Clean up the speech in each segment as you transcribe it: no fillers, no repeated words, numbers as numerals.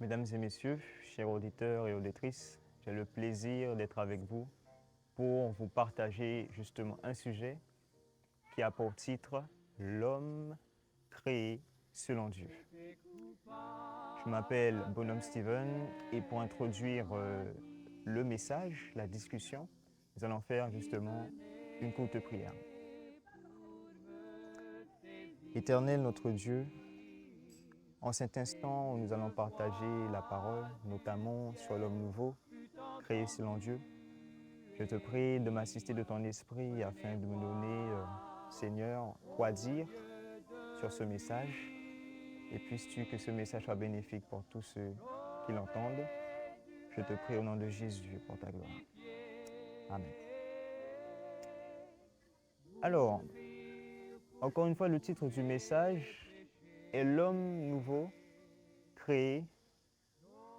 Mesdames et messieurs, chers auditeurs et auditrices, j'ai le plaisir d'être avec vous pour vous partager justement un sujet qui a pour titre « L'homme créé selon Dieu ». Je m'appelle Bonhomme Steven et pour introduire le message, la discussion, nous allons faire justement une courte prière. Éternel notre Dieu, en cet instant où nous allons partager la parole, notamment sur l'homme nouveau, créé selon Dieu, je te prie de m'assister de ton esprit afin de me donner, Seigneur, quoi dire sur ce message. Et puisses-tu que ce message soit bénéfique pour tous ceux qui l'entendent. Je te prie au nom de Jésus pour ta gloire. Amen. Alors, encore une fois, le titre du message est « L'homme nouveau créé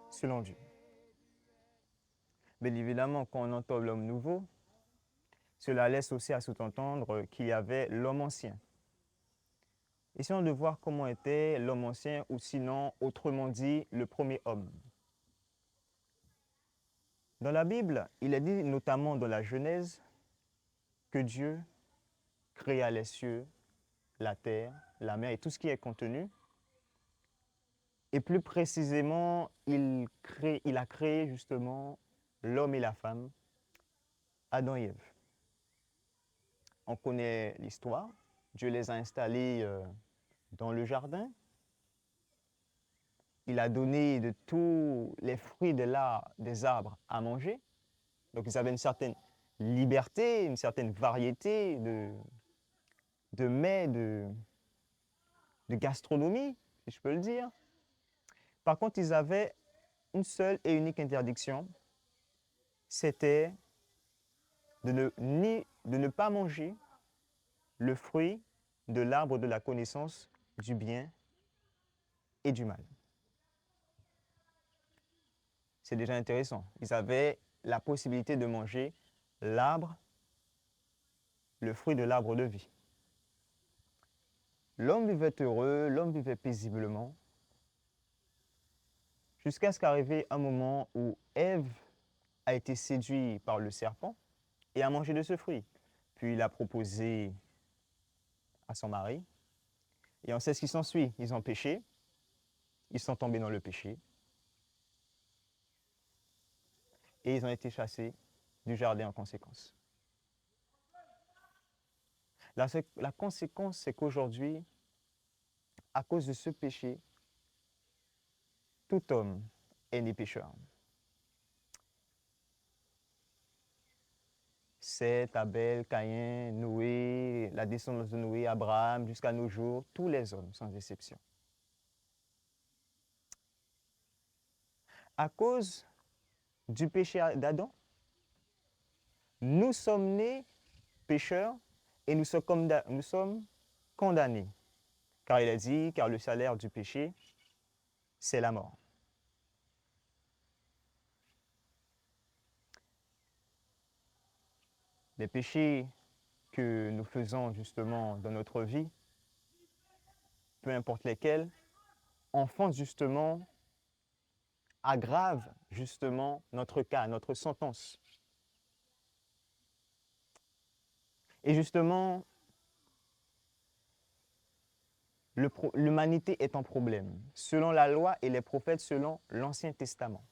selon Dieu ». Bien évidemment, quand on entend l'homme nouveau, cela laisse aussi à sous-entendre qu'il y avait l'homme ancien. Essayons de voir comment était l'homme ancien, ou sinon, autrement dit, le premier homme. Dans la Bible, il est dit notamment dans la Genèse que Dieu créa les cieux, la terre, la mer et tout ce qui est contenu. Et plus précisément, il a créé justement l'homme et la femme, Adam et Ève. On connaît l'histoire. Dieu les a installés dans le jardin. Il a donné de tous les fruits des arbres à manger. Donc ils avaient une certaine liberté, une certaine variété de mets, de gastronomie, si je peux le dire. Par contre, ils avaient une seule et unique interdiction, c'était de ne pas manger le fruit de l'arbre de la connaissance du bien et du mal. C'est déjà intéressant. Ils avaient la possibilité de manger le fruit de l'arbre de vie. L'homme vivait heureux, l'homme vivait paisiblement, jusqu'à ce qu'arrivait un moment où Ève a été séduite par le serpent et a mangé de ce fruit. Puis il a proposé à son mari, et on sait ce qui s'ensuit. Ils ont péché, ils sont tombés dans le péché, et ils ont été chassés du jardin en conséquence. La conséquence, c'est qu'aujourd'hui, à cause de ce péché, tout homme est né pécheur. Seth, Abel, Caïn, Noé, la descendance de Noé, Abraham, jusqu'à nos jours, tous les hommes, sans exception. À cause du péché d'Adam, nous sommes nés pécheurs et nous sommes condamnés. Car il est dit, car le salaire du péché, c'est la mort. Les péchés que nous faisons justement dans notre vie, peu importe lesquels, enfoncent justement, aggravent justement notre cas, notre sentence. Et justement, l'humanité est en problème, selon la loi et les prophètes, selon l'Ancien Testament.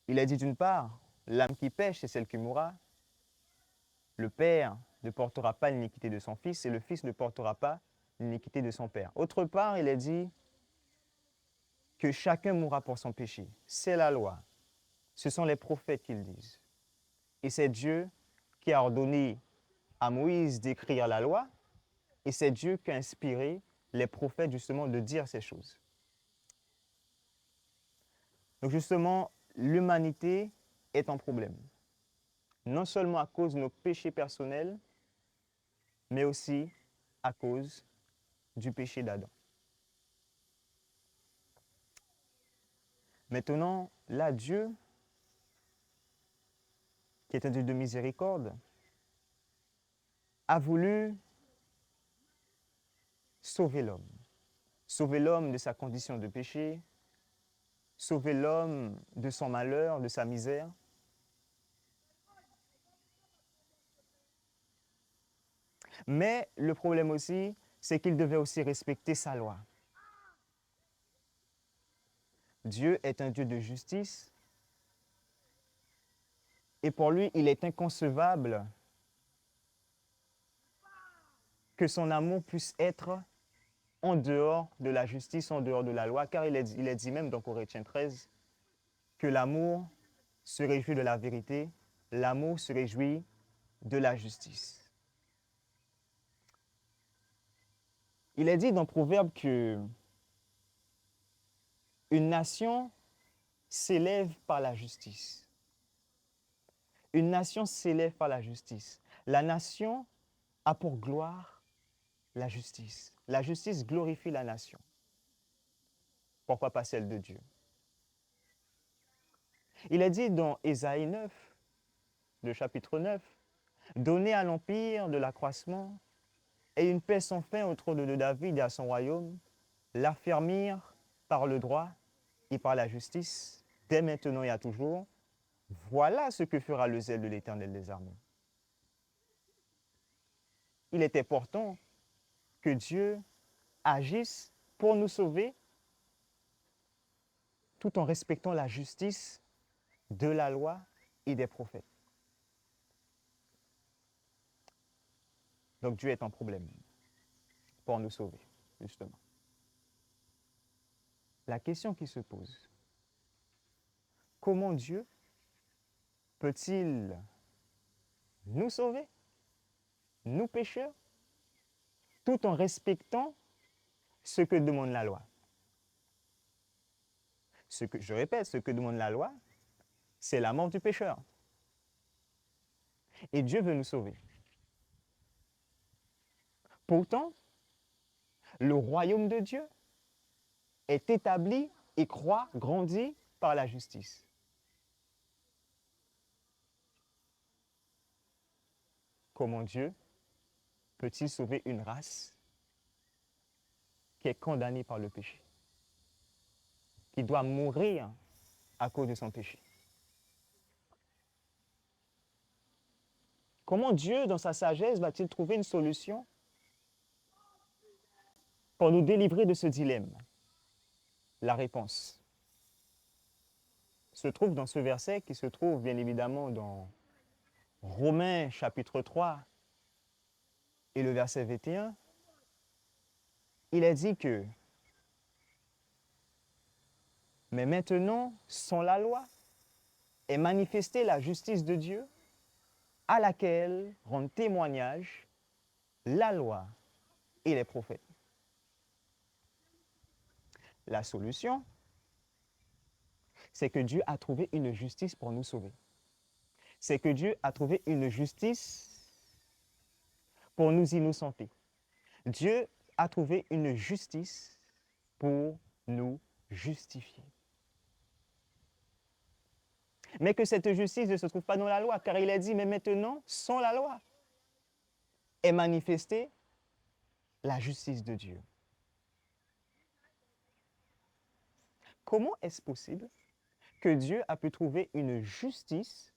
Il est dit d'une part, l'âme qui pêche, c'est celle qui mourra. Le Père ne portera pas l'iniquité de son Fils et le Fils ne portera pas l'iniquité de son Père. Autre part, il est dit que chacun mourra pour son péché. C'est la loi. Ce sont les prophètes qui le disent. Et c'est Dieu qui a ordonné à Moïse d'écrire la loi et c'est Dieu qui a inspiré les prophètes justement de dire ces choses. Donc justement, l'humanité est en problème. Non seulement à cause de nos péchés personnels, mais aussi à cause du péché d'Adam. Maintenant, là, Dieu, qui est un Dieu de miséricorde, a voulu sauver l'homme de sa condition de péché, sauver l'homme de son malheur, de sa misère. Mais le problème aussi, c'est qu'il devait aussi respecter sa loi. Dieu est un Dieu de justice et pour lui, il est inconcevable que son amour puisse être en dehors de la justice, en dehors de la loi, car il est dit même dans Corinthiens 13 que l'amour se réjouit de la vérité, l'amour se réjouit de la justice. Il est dit dans Proverbe que une nation s'élève par la justice. Une nation s'élève par la justice. La nation a pour gloire la justice. La justice glorifie la nation. Pourquoi pas celle de Dieu? Il est dit dans Ésaïe 9, le chapitre 9, « Donnez à l'empire de l'accroissement et une paix sans fin au trône de David et à son royaume, l'affermir par le droit et par la justice, dès maintenant et à toujours. Voilà ce que fera le zèle de l'Éternel des armées. » Il est important que Dieu agisse pour nous sauver tout en respectant la justice de la loi et des prophètes. Donc Dieu est un problème pour nous sauver, justement. La question qui se pose, comment Dieu peut-il nous sauver, nous pécheurs, tout en respectant ce que demande la loi? Je répète, ce que demande la loi, c'est la mort du pécheur. Et Dieu veut nous sauver. Pourtant, le royaume de Dieu est établi et croît, grandit par la justice. Comment Dieu peut-il sauver une race qui est condamnée par le péché, qui doit mourir à cause de son péché? Comment Dieu, dans sa sagesse, va-t-il trouver une solution pour nous délivrer de ce dilemme? La réponse se trouve dans ce verset qui se trouve bien évidemment dans Romains chapitre 3 et le verset 21. Il est dit que « Mais maintenant, sans la loi, est manifestée la justice de Dieu, à laquelle rendent témoignage la loi et les prophètes. » La solution, c'est que Dieu a trouvé une justice pour nous sauver. C'est que Dieu a trouvé une justice pour nous innocenter. Dieu a trouvé une justice pour nous justifier. Mais que cette justice ne se trouve pas dans la loi, car il est dit, mais maintenant, sans la loi, est manifestée la justice de Dieu. Comment est-ce possible que Dieu a pu trouver une justice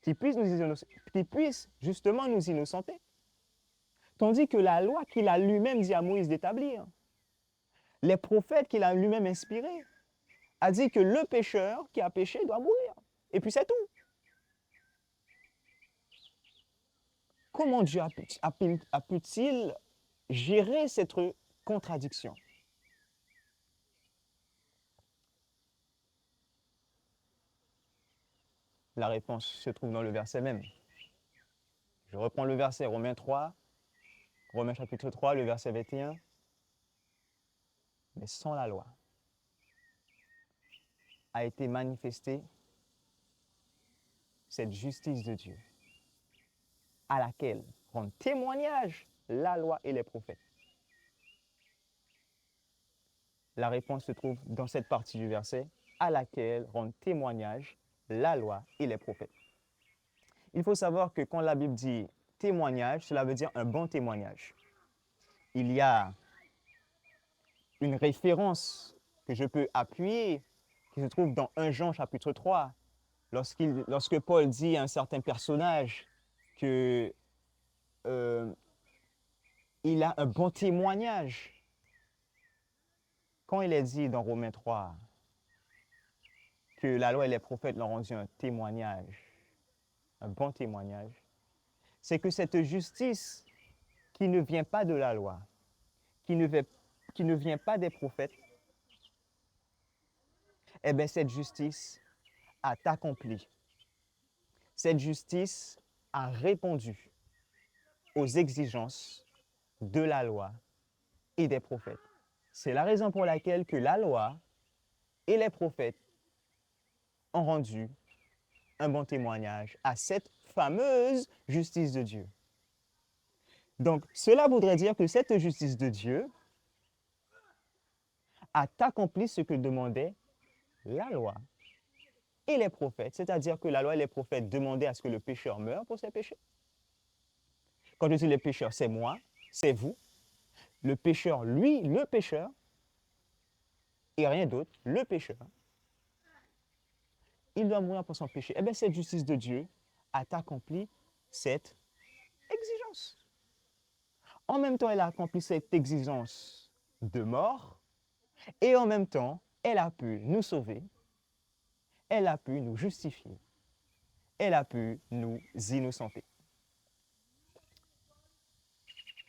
qui puisse justement nous innocenter, tandis que la loi qu'il a lui-même dit à Moïse d'établir, les prophètes qu'il a lui-même inspirés, a dit que le pécheur qui a péché doit mourir. Et puis c'est tout. Comment Dieu a pu-t-il gérer cette contradiction? La réponse se trouve dans le verset même. Je reprends le verset, Romains chapitre 3, le verset 21. Mais sans la loi a été manifestée cette justice de Dieu, à laquelle rendent témoignage la loi et les prophètes. La réponse se trouve dans cette partie du verset, à laquelle rendent témoignage la loi et les prophètes. Il faut savoir que quand la Bible dit témoignage, cela veut dire un bon témoignage. Il y a une référence que je peux appuyer qui se trouve dans 1 Jean chapitre 3, lorsque Paul dit à un certain personnage que il a un bon témoignage. Quand il est dit dans Romains 3 que la loi et les prophètes leur ont dit un témoignage, un bon témoignage, c'est que cette justice qui ne vient pas de la loi, qui ne vient pas des prophètes, eh bien cette justice a accompli. Cette justice a répondu aux exigences de la loi et des prophètes. C'est la raison pour laquelle que la loi et les prophètes ont rendu un bon témoignage à cette fameuse justice de Dieu. Donc, cela voudrait dire que cette justice de Dieu a accompli ce que demandait la loi et les prophètes, c'est-à-dire que la loi et les prophètes demandaient à ce que le pécheur meure pour ses péchés. Quand je dis le pécheur, c'est moi, c'est vous. Le pécheur, lui, le pécheur, et rien d'autre, le pécheur, il doit mourir pour son péché. Eh bien, cette justice de Dieu a accompli cette exigence. En même temps, elle a accompli cette exigence de mort, et en même temps, elle a pu nous sauver, elle a pu nous justifier, elle a pu nous innocenter.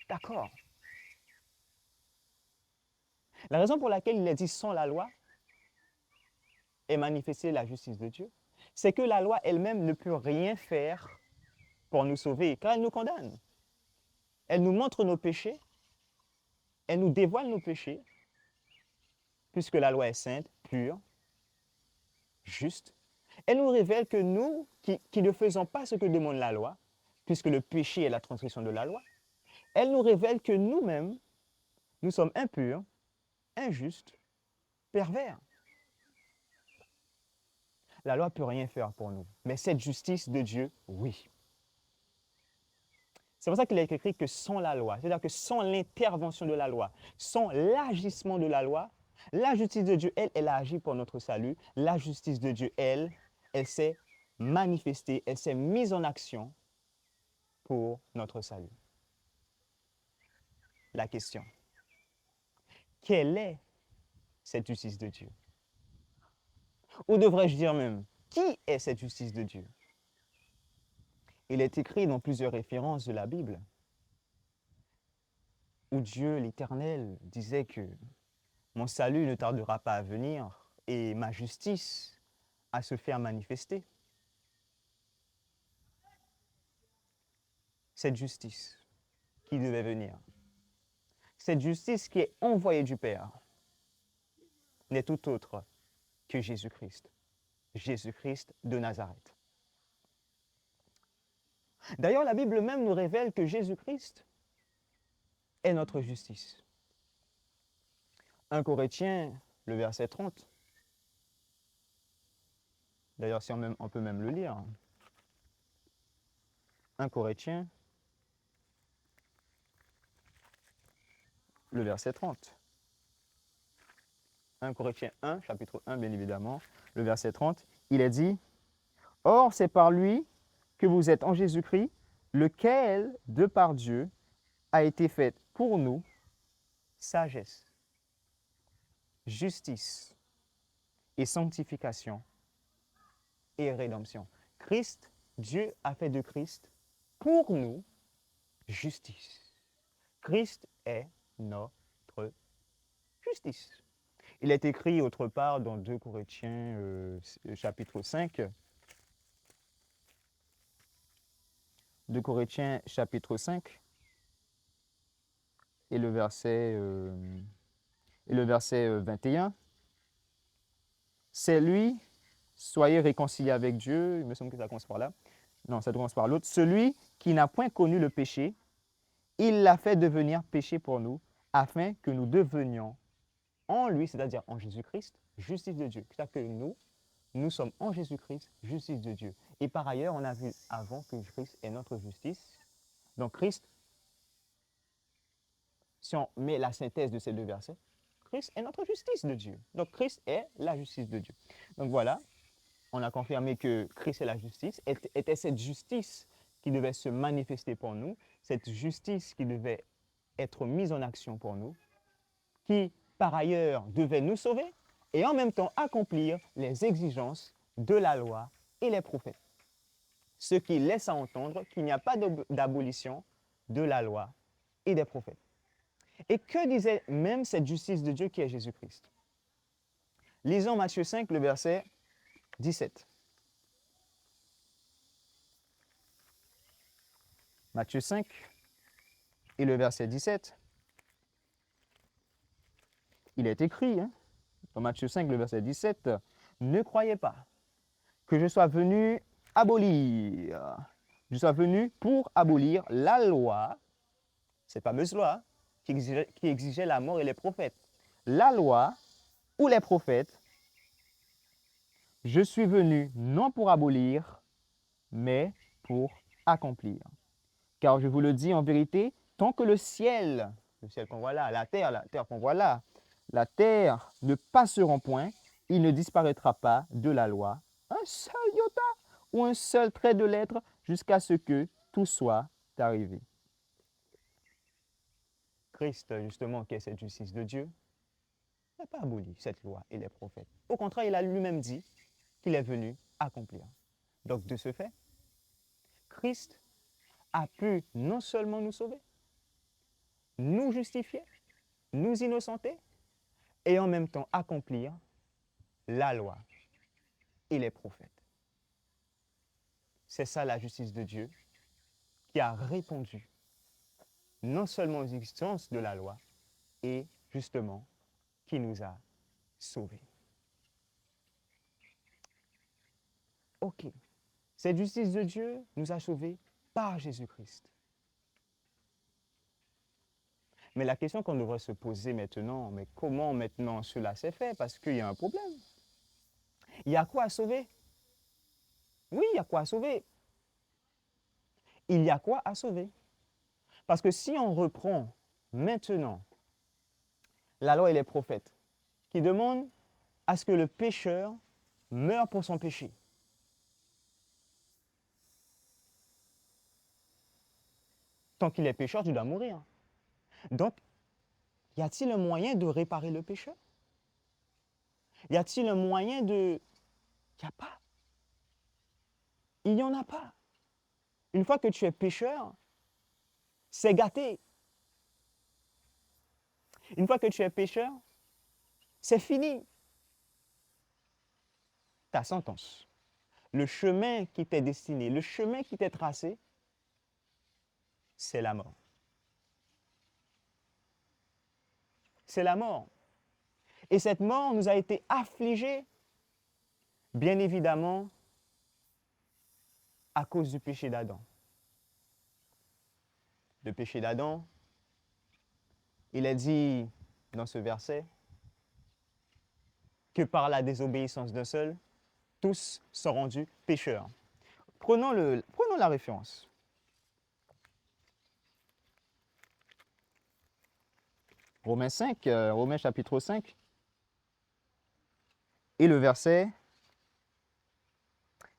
D'accord. La raison pour laquelle il est dit sans la loi est manifester la justice de Dieu, c'est que la loi elle-même ne peut rien faire pour nous sauver, car elle nous condamne. Elle nous montre nos péchés, elle nous dévoile nos péchés, puisque la loi est sainte, pure, juste. Elle nous révèle que nous, qui ne faisons pas ce que demande la loi, puisque le péché est la transgression de la loi, elle nous révèle que nous-mêmes, nous sommes impurs, injustes, pervers. La loi ne peut rien faire pour nous, mais cette justice de Dieu, oui. C'est pour ça qu'il est écrit que sans la loi, c'est-à-dire que sans l'intervention de la loi, sans l'agissement de la loi, la justice de Dieu, elle a agi pour notre salut. La justice de Dieu, elle s'est manifestée, elle s'est mise en action pour notre salut. La question, quelle est cette justice de Dieu? Ou devrais-je dire même, qui est cette justice de Dieu? Il est écrit dans plusieurs références de la Bible où Dieu, l'Éternel, disait que mon salut ne tardera pas à venir et ma justice à se faire manifester. Cette justice qui devait venir, cette justice qui est envoyée du Père, n'est tout autre que Jésus-Christ. Jésus-Christ de Nazareth. D'ailleurs, la Bible même nous révèle que Jésus-Christ est notre justice. 1 Corinthiens, le verset 30. D'ailleurs, si on peut même le lire. 1 Corinthiens, le verset 30. 1 Corinthiens 1, chapitre 1, bien évidemment, le verset 30. Il est dit, « Or, c'est par lui que vous êtes en Jésus-Christ, lequel, de par Dieu, a été fait pour nous sagesse, justice et sanctification et rédemption. » Christ, Dieu a fait de Christ pour nous justice. Christ est notre justice. Il est écrit autre part dans 2 Corinthiens chapitre 5. 2 Corinthiens chapitre 5 et le verset 21. C'est lui, soyez réconciliés avec Dieu. Il me semble que ça commence par là. Non, ça commence par l'autre. Celui qui n'a point connu le péché, il l'a fait devenir péché pour nous, afin que nous devenions en lui, c'est-à-dire en Jésus-Christ, justice de Dieu. C'est-à-dire que nous sommes en Jésus-Christ, justice de Dieu. Et par ailleurs, on a vu avant que Christ est notre justice. Donc Christ, si on met la synthèse de ces deux versets, Christ est notre justice de Dieu. Donc Christ est la justice de Dieu. Donc voilà, on a confirmé que Christ est la justice, était cette justice qui devait se manifester pour nous, cette justice qui devait être mise en action pour nous, qui par ailleurs devait nous sauver et en même temps accomplir les exigences de la loi et les prophètes. Ce qui laisse à entendre qu'il n'y a pas d'abolition de la loi et des prophètes. Et que disait même cette justice de Dieu qui est Jésus-Christ? Lisons Matthieu 5, le verset 17. Matthieu 5 et le verset 17. Il est écrit, dans Matthieu 5, le verset 17, « Ne croyez pas que je sois venu abolir. Je sois venu pour abolir la loi, cette fameuse loi qui exigeait la mort et les prophètes. La loi ou les prophètes, je suis venu non pour abolir, mais pour accomplir. Car je vous le dis en vérité, tant que le ciel qu'on voit là, la terre qu'on voit là, la terre ne passeront point, il ne disparaîtra pas de la loi un seul iota ou un seul trait de lettre jusqu'à ce que tout soit arrivé. » Christ, justement, qui est cette justice de Dieu, n'a pas aboli cette loi et les prophètes. Au contraire, il a lui-même dit qu'il est venu accomplir. Donc, de ce fait, Christ a pu non seulement nous sauver, nous justifier, nous innocenter et en même temps accomplir la loi et les prophètes. C'est ça la justice de Dieu qui a répondu non seulement aux exigences de la loi et justement qui nous a sauvés. Ok, cette justice de Dieu nous a sauvés par Jésus-Christ. Mais la question qu'on devrait se poser maintenant, mais comment maintenant cela s'est fait? Parce qu'il y a un problème. Il y a quoi à sauver? Oui, il y a quoi à sauver. Il y a quoi à sauver? Parce que si on reprend maintenant la loi et les prophètes qui demandent à ce que le pécheur meure pour son péché, tant qu'il est pécheur, tu dois mourir. Donc, y a-t-il un moyen de réparer le pécheur? Y a-t-il un moyen de... Il n'y a pas. Il n'y en a pas. Une fois que tu es pécheur, c'est gâté. Une fois que tu es pécheur, c'est fini. Ta sentence, le chemin qui t'est destiné, le chemin qui t'est tracé, c'est la mort. C'est la mort. Et cette mort nous a été affligée, bien évidemment, à cause du péché d'Adam. Le péché d'Adam, il est dit dans ce verset que par la désobéissance d'un seul, tous sont rendus pécheurs. Prenons la référence. Romains 5, Romains chapitre 5, et le verset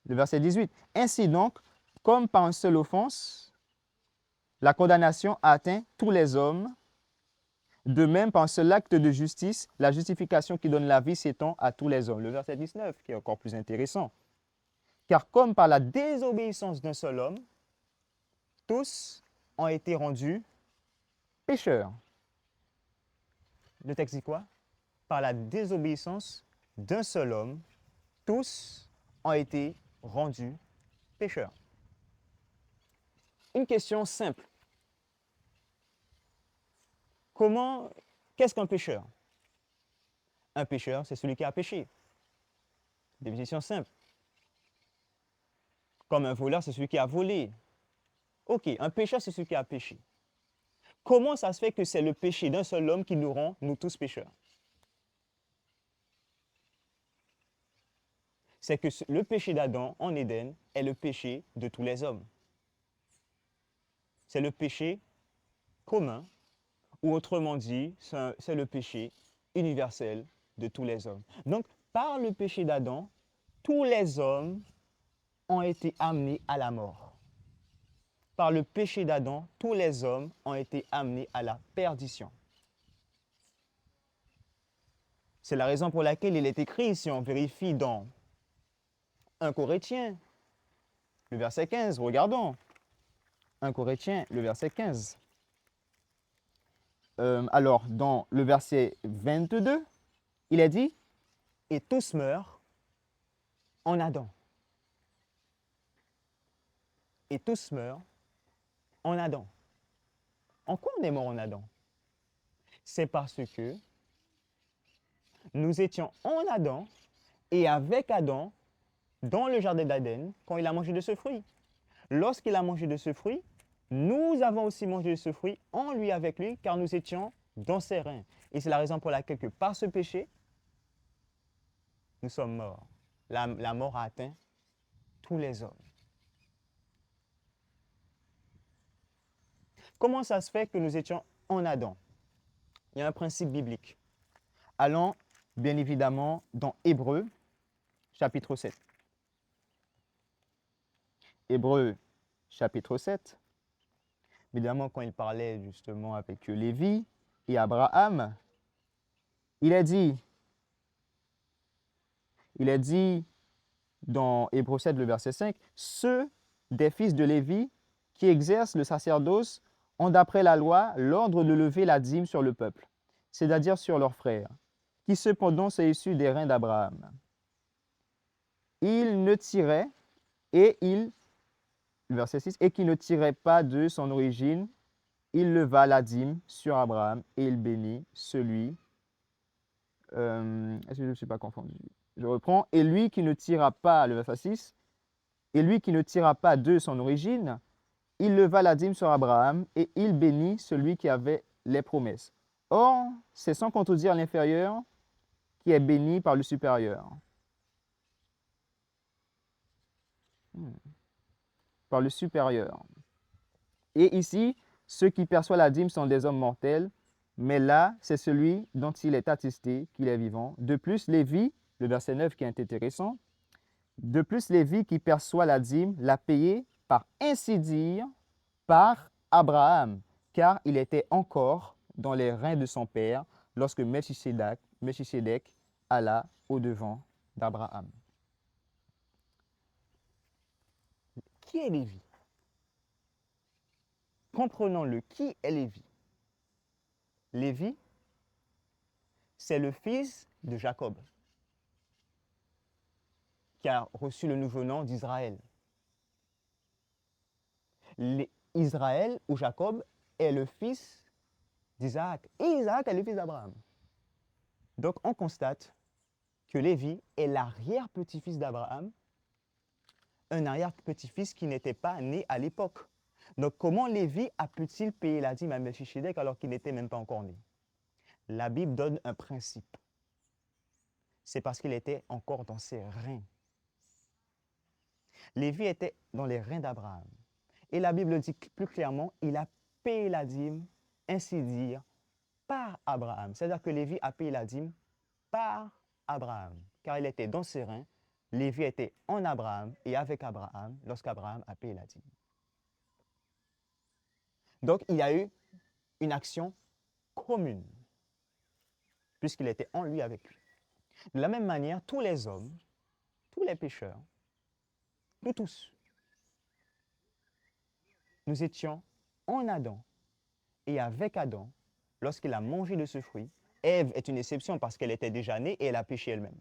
18. Ainsi donc, comme par une seule offense, la condamnation a atteint tous les hommes, de même par un seul acte de justice, la justification qui donne la vie s'étend à tous les hommes. Le verset 19, qui est encore plus intéressant. Car comme par la désobéissance d'un seul homme, tous ont été rendus pécheurs. Le texte dit quoi? Par la désobéissance d'un seul homme, tous ont été rendus pécheurs. Une question simple. Qu'est-ce qu'un pécheur? Un pécheur, c'est celui qui a péché. Définition simple. Comme un voleur, c'est celui qui a volé. Ok, un pécheur, c'est celui qui a péché. Comment ça se fait que c'est le péché d'un seul homme qui nous rend, nous tous, pécheurs? C'est que le péché d'Adam en Éden est le péché de tous les hommes. C'est le péché commun, ou autrement dit, c'est le péché universelle de tous les hommes. Donc, par le péché d'Adam, tous les hommes ont été amenés à la mort. Par le péché d'Adam, tous les hommes ont été amenés à la perdition. C'est la raison pour laquelle il est écrit, si on vérifie dans 1 Corinthiens, le verset 15, regardons. 1 Corinthiens, le verset 15. Alors, dans le verset 22, il est dit, « Et tous meurent en Adam. » Et tous meurent en Adam. En quoi on est mort en Adam? C'est parce que nous étions en Adam et avec Adam dans le jardin d'Aden quand il a mangé de ce fruit. Lorsqu'il a mangé de ce fruit, nous avons aussi mangé de ce fruit en lui avec lui car nous étions dans ses reins. Et c'est la raison pour laquelle que par ce péché, nous sommes morts. La mort a atteint tous les hommes. Comment ça se fait que nous étions en Adam? Il y a un principe biblique. Allons bien évidemment dans Hébreux, chapitre 7. Hébreux, chapitre 7. Évidemment, quand il parlait justement avec Lévi et Abraham, il est dit dans Hébreux 7, le verset 5, « Ceux des fils de Lévi qui exercent le sacerdoce ont d'après la loi l'ordre de lever la dîme sur le peuple, c'est-à-dire sur leurs frères, qui cependant sont issus des reins d'Abraham. Il ne tirait, le verset 6, et qui ne tirait pas de son origine, il leva la dîme sur Abraham et il bénit celui. Est-ce que je ne suis pas confondu? Je reprends. Et lui qui ne tira pas, le verset 6, et lui qui ne tira pas de son origine, il leva la dîme sur Abraham et il bénit celui qui avait les promesses. Or, c'est sans contredire l'inférieur qui est béni par le supérieur. Par le supérieur. Et ici, ceux qui perçoivent la dîme sont des hommes mortels, mais là, c'est celui dont il est attesté qu'il est vivant. De plus, Lévi, le verset 9 qui est intéressant, de plus, Lévi qui perçoit la dîme l'a payé par ainsi dire par Abraham, car il était encore dans les reins de son père lorsque Melchisédek alla au-devant d'Abraham. Qui est Lévi? Comprenons-le, qui est Lévi? Lévi, c'est le fils de Jacob, qui a reçu le nouveau nom d'Israël. Israël ou Jacob est le fils d'Isaac, et Isaac est le fils d'Abraham. Donc on constate que Lévi est l'arrière-petit-fils d'Abraham, un arrière-petit-fils qui n'était pas né à l'époque. Donc comment Lévi a pu-t-il payer la dîme à Melchisédek alors qu'il n'était même pas encore né? La Bible donne un principe. C'est parce qu'il était encore dans ses reins. Lévi était dans les reins d'Abraham. Et la Bible dit plus clairement, il a payé la dîme, ainsi dire, par Abraham. C'est-à-dire que Lévi a payé la dîme par Abraham, car il était dans ses reins. Lévi était en Abraham et avec Abraham lorsqu'Abraham a payé la dîme. Donc, il y a eu une action commune, puisqu'il était en lui avec lui. De la même manière, tous les hommes, tous les pécheurs, nous tous, nous étions en Adam et avec Adam lorsqu'il a mangé de ce fruit. Ève est une exception parce qu'elle était déjà née et elle a péché elle-même.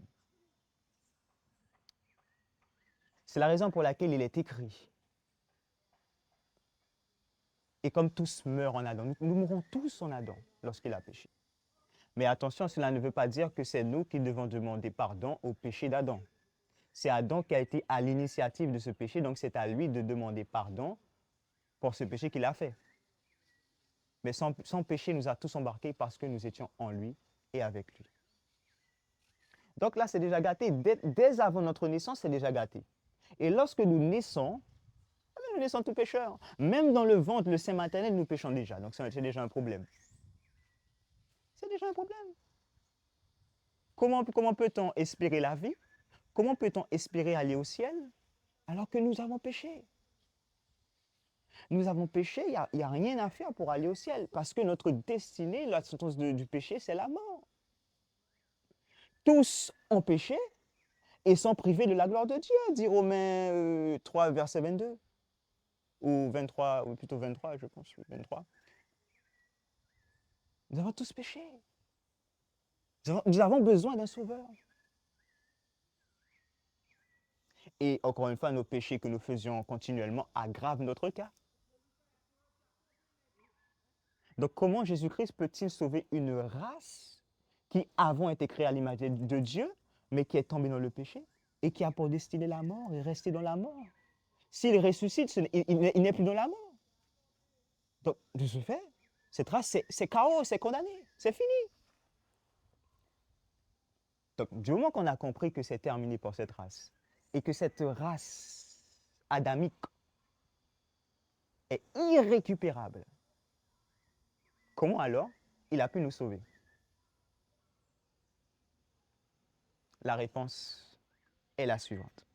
C'est la raison pour laquelle il est écrit. Et comme tous meurent en Adam, nous mourrons tous en Adam lorsqu'il a péché. Mais attention, cela ne veut pas dire que c'est nous qui devons demander pardon au péché d'Adam. C'est Adam qui a été à l'initiative de ce péché, donc c'est à lui de demander pardon pour ce péché qu'il a fait. Mais son péché nous a tous embarqués parce que nous étions en lui et avec lui. Donc là, c'est déjà gâté. Dès avant notre naissance, c'est déjà gâté. Et lorsque nous naissons tout pécheurs. Même dans le ventre, le sein maternel, nous péchons déjà. Donc c'est déjà un problème. C'est déjà un problème. Comment peut-on espérer la vie? Comment peut-on espérer aller au ciel alors que nous avons péché? Nous avons péché, il n'y a rien à faire pour aller au ciel parce que notre destinée, la sentence du péché, c'est la mort. Tous ont péché et sont privés de la gloire de Dieu, dit Romains 3, verset 22. Ou 23, ou plutôt 23, je pense, 23. Nous avons tous péché. Nous avons besoin d'un sauveur. Et encore une fois, nos péchés que nous faisions continuellement aggravent notre cas. Donc comment Jésus-Christ peut-il sauver une race qui avant était créée à l'image de Dieu, mais qui est tombée dans le péché et qui a pour destinée la mort et restée dans la mort? S'il ressuscite, il n'est plus dans la mort. Donc, de ce fait, cette race, c'est chaos, c'est condamné, c'est fini. Donc, du moment qu'on a compris que c'est terminé pour cette race, et que cette race adamique est irrécupérable, comment alors il a pu nous sauver? La réponse est la suivante.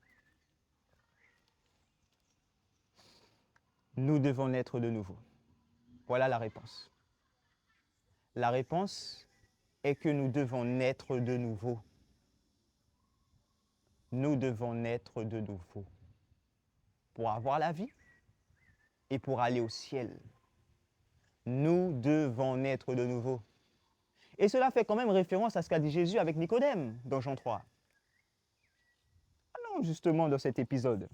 Nous devons naître de nouveau. Voilà la réponse. La réponse est que nous devons naître de nouveau. Nous devons naître de nouveau pour avoir la vie et pour aller au ciel. Nous devons naître de nouveau. Et cela fait quand même référence à ce qu'a dit Jésus avec Nicodème dans Jean 3. Allons justement dans cet épisode.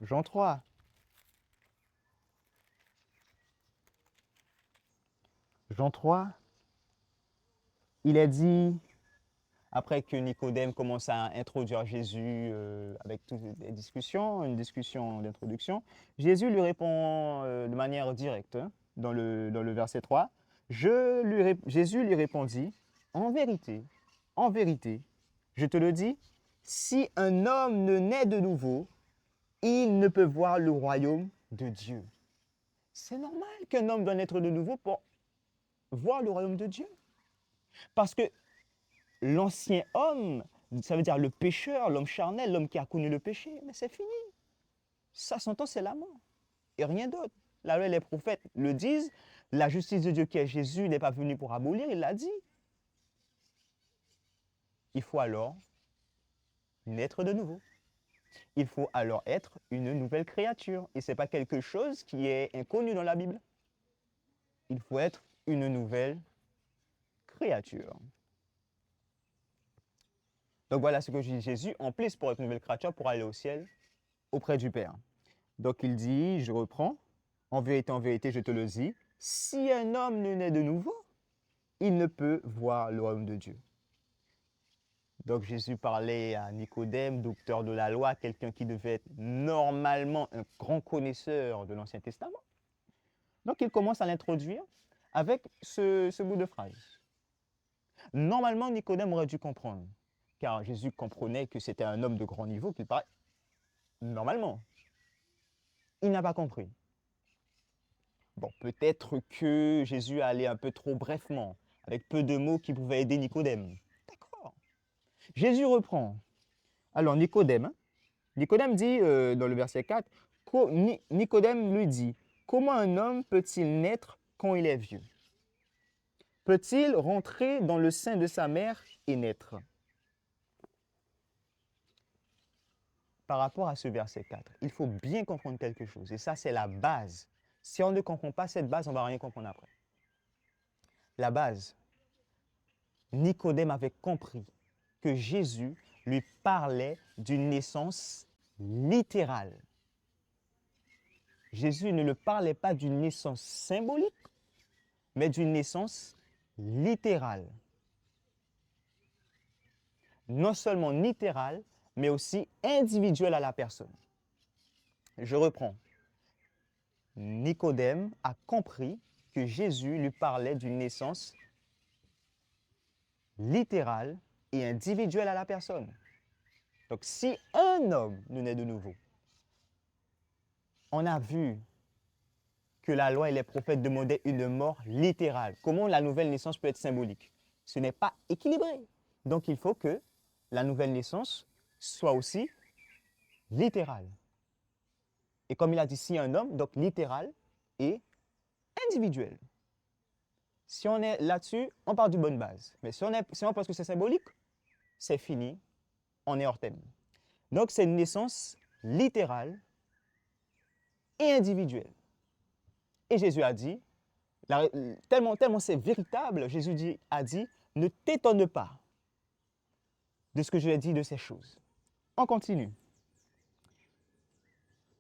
Jean 3. Jean 3, il est dit, après que Nicodème commence à introduire Jésus avec toutes les discussions, une discussion d'introduction, Jésus lui répond de manière directe dans le verset 3. Jésus lui répondit, en vérité, je te le dis, si un homme ne naît de nouveau, il ne peut voir le royaume de Dieu. C'est normal qu'un homme doit naître de nouveau pour voir le royaume de Dieu. Parce que l'ancien homme, ça veut dire le pécheur, l'homme charnel, l'homme qui a connu le péché, mais c'est fini. Sa sentence, c'est la mort. Et rien d'autre. La loi et les prophètes le disent. La justice de Dieu qui est Jésus n'est pas venu pour abolir, il l'a dit. Il faut alors naître de nouveau. Il faut alors être une nouvelle créature. Et ce n'est pas quelque chose qui est inconnu dans la Bible. Il faut être une nouvelle créature. Donc voilà ce que dit Jésus, en plus pour être une nouvelle créature, pour aller au ciel, auprès du Père. Donc il dit, je reprends, en vérité, je te le dis, si un homme ne naît de nouveau, il ne peut voir le royaume de Dieu. Donc Jésus parlait à Nicodème, docteur de la loi, quelqu'un qui devait être normalement un grand connaisseur de l'Ancien Testament. Donc il commence à l'introduire avec ce bout de phrase. Normalement, Nicodème aurait dû comprendre, car Jésus comprenait que c'était un homme de grand niveau qu'il parlait. Normalement, il n'a pas compris. Bon, peut-être que Jésus allait un peu trop brefement, avec peu de mots qui pouvaient aider Nicodème. D'accord. Jésus reprend. Alors Nicodème dit dans le verset 4, Nicodème lui dit, comment un homme peut-il naître quand il est vieux? Peut-il rentrer dans le sein de sa mère et naître? Par rapport à ce verset 4, il faut bien comprendre quelque chose. Et ça, c'est la base. Si on ne comprend pas cette base, on ne va rien comprendre après. La base, Nicodème avait compris que Jésus lui parlait d'une naissance littérale. Jésus ne le parlait pas d'une naissance symbolique, mais d'une naissance littérale. Non seulement littérale, mais aussi individuelle à la personne. Je reprends. Nicodème a compris que Jésus lui parlait d'une naissance littérale et individuelle à la personne. Donc, si un homme ne naît de nouveau, on a vu que la loi et les prophètes demandaient une mort littérale. Comment la nouvelle naissance peut être symbolique? Ce n'est pas équilibré. Donc il faut que la nouvelle naissance soit aussi littérale. Et comme il a dit, si un homme, donc littéral et individuel. Si on est là-dessus, on part d'une bonne base. Mais si on pense que c'est symbolique, c'est fini, on est hors thème. Donc c'est une naissance littérale et individuelle. Et Jésus a dit, tellement c'est véritable, a dit, ne t'étonne pas de ce que je ai dit de ces choses. On continue.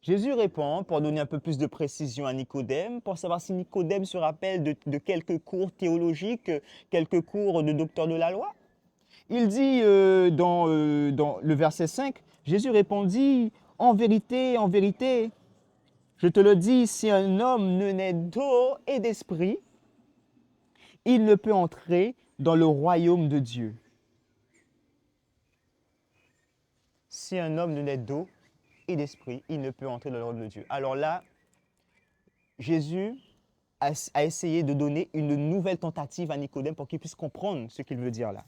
Jésus répond pour donner un peu plus de précision à Nicodème, pour savoir si Nicodème se rappelle de quelques cours théologiques, quelques cours de docteur de la loi. Il dit dans le verset 5, Jésus répondit, en vérité, je te le dis, si un homme ne naît d'eau et d'esprit, il ne peut entrer dans le royaume de Dieu. Si un homme ne naît d'eau et d'esprit, il ne peut entrer dans le royaume de Dieu. Alors là, Jésus a essayé de donner une nouvelle tentative à Nicodème pour qu'il puisse comprendre ce qu'il veut dire là.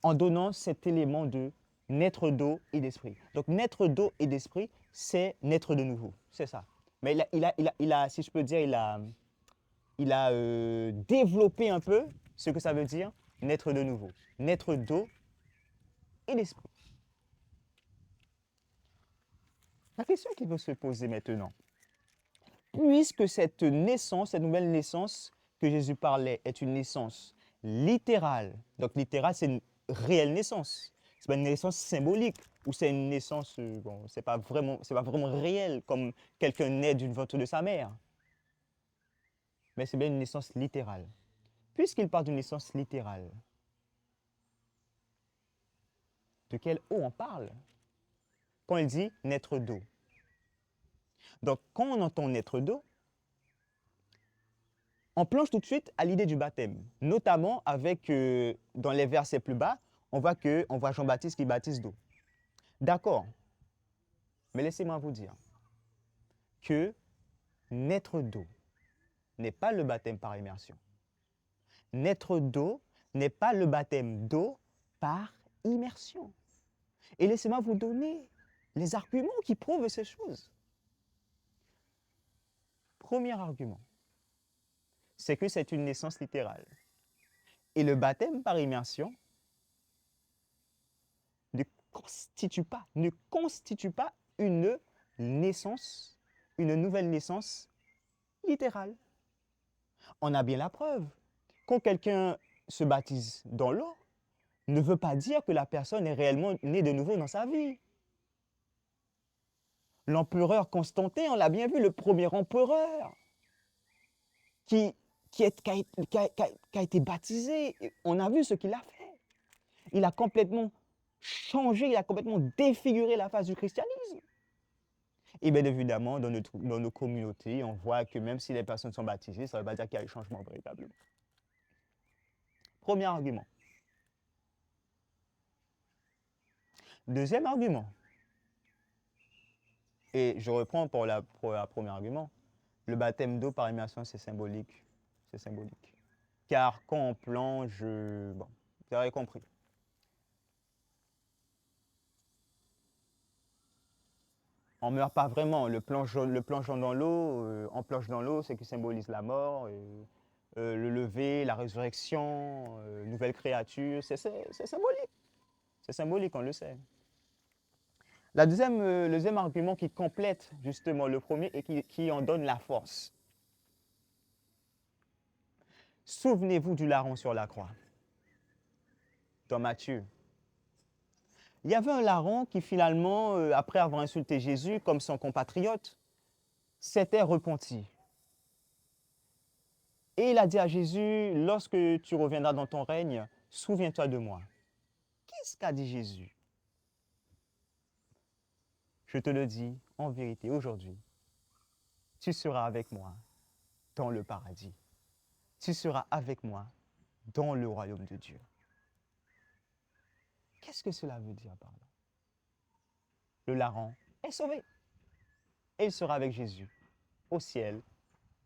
En donnant cet élément de naître d'eau et d'esprit. Donc naître d'eau et d'esprit, c'est naître de nouveau. C'est ça. Mais si je peux dire, il a développé un peu ce que ça veut dire naître de nouveau. Naître d'eau et d'esprit. La question qu'il faut se poser maintenant, puisque cette naissance, cette nouvelle naissance que Jésus parlait est une naissance littérale, donc littérale c'est une réelle naissance, c'est pas une naissance symbolique ou c'est une naissance, bon, c'est pas vraiment réel comme quelqu'un naît d'une ventre de sa mère, mais c'est bien une naissance littérale. Puisqu'il parle d'une naissance littérale, de quelle eau on parle quand il dit naître d'eau? Donc, quand on entend naître d'eau, on plonge tout de suite à l'idée du baptême, notamment avec, dans les versets plus bas, on voit Jean-Baptiste qui baptise d'eau. D'accord, mais laissez-moi vous dire que naître d'eau n'est pas le baptême par immersion. Naître d'eau n'est pas le baptême d'eau par immersion. Et laissez-moi vous donner les arguments qui prouvent ces choses. Premier argument, c'est que c'est une naissance littérale. Et le baptême par immersion ne constitue pas une naissance, une nouvelle naissance littérale. On a bien la preuve. Quand quelqu'un se baptise dans l'eau, ne veut pas dire que la personne est réellement née de nouveau dans sa vie. L'empereur Constantin, on l'a bien vu, le premier empereur qui a été baptisé, on a vu ce qu'il a fait. Il a complètement changé, il a complètement défiguré la face du christianisme. Et bien évidemment, dans nos communautés, on voit que même si les personnes sont baptisées, ça ne veut pas dire qu'il y a eu changement véritablement. Premier argument. Deuxième argument. Et je reprends pour le premier argument. Le baptême d'eau par immersion, c'est symbolique. C'est symbolique. Car quand on plonge, bon, vous avez compris. On ne meurt pas vraiment. Le plongeon dans l'eau, on plonge dans l'eau, c'est qui symbolise la mort, le lever, la résurrection, nouvelle créature. C'est symbolique. C'est symbolique, on le sait. Le deuxième argument qui complète justement le premier et qui en donne la force. Souvenez-vous du larron sur la croix, dans Matthieu. Il y avait un larron qui finalement, après avoir insulté Jésus comme son compatriote, s'était repenti. Et il a dit à Jésus, lorsque tu reviendras dans ton règne, souviens-toi de moi. Qu'est-ce qu'a dit Jésus? Je te le dis en vérité aujourd'hui, tu seras avec moi dans le paradis. Tu seras avec moi dans le royaume de Dieu. Qu'est-ce que cela veut dire par là? Le larron est sauvé. Et il sera avec Jésus au ciel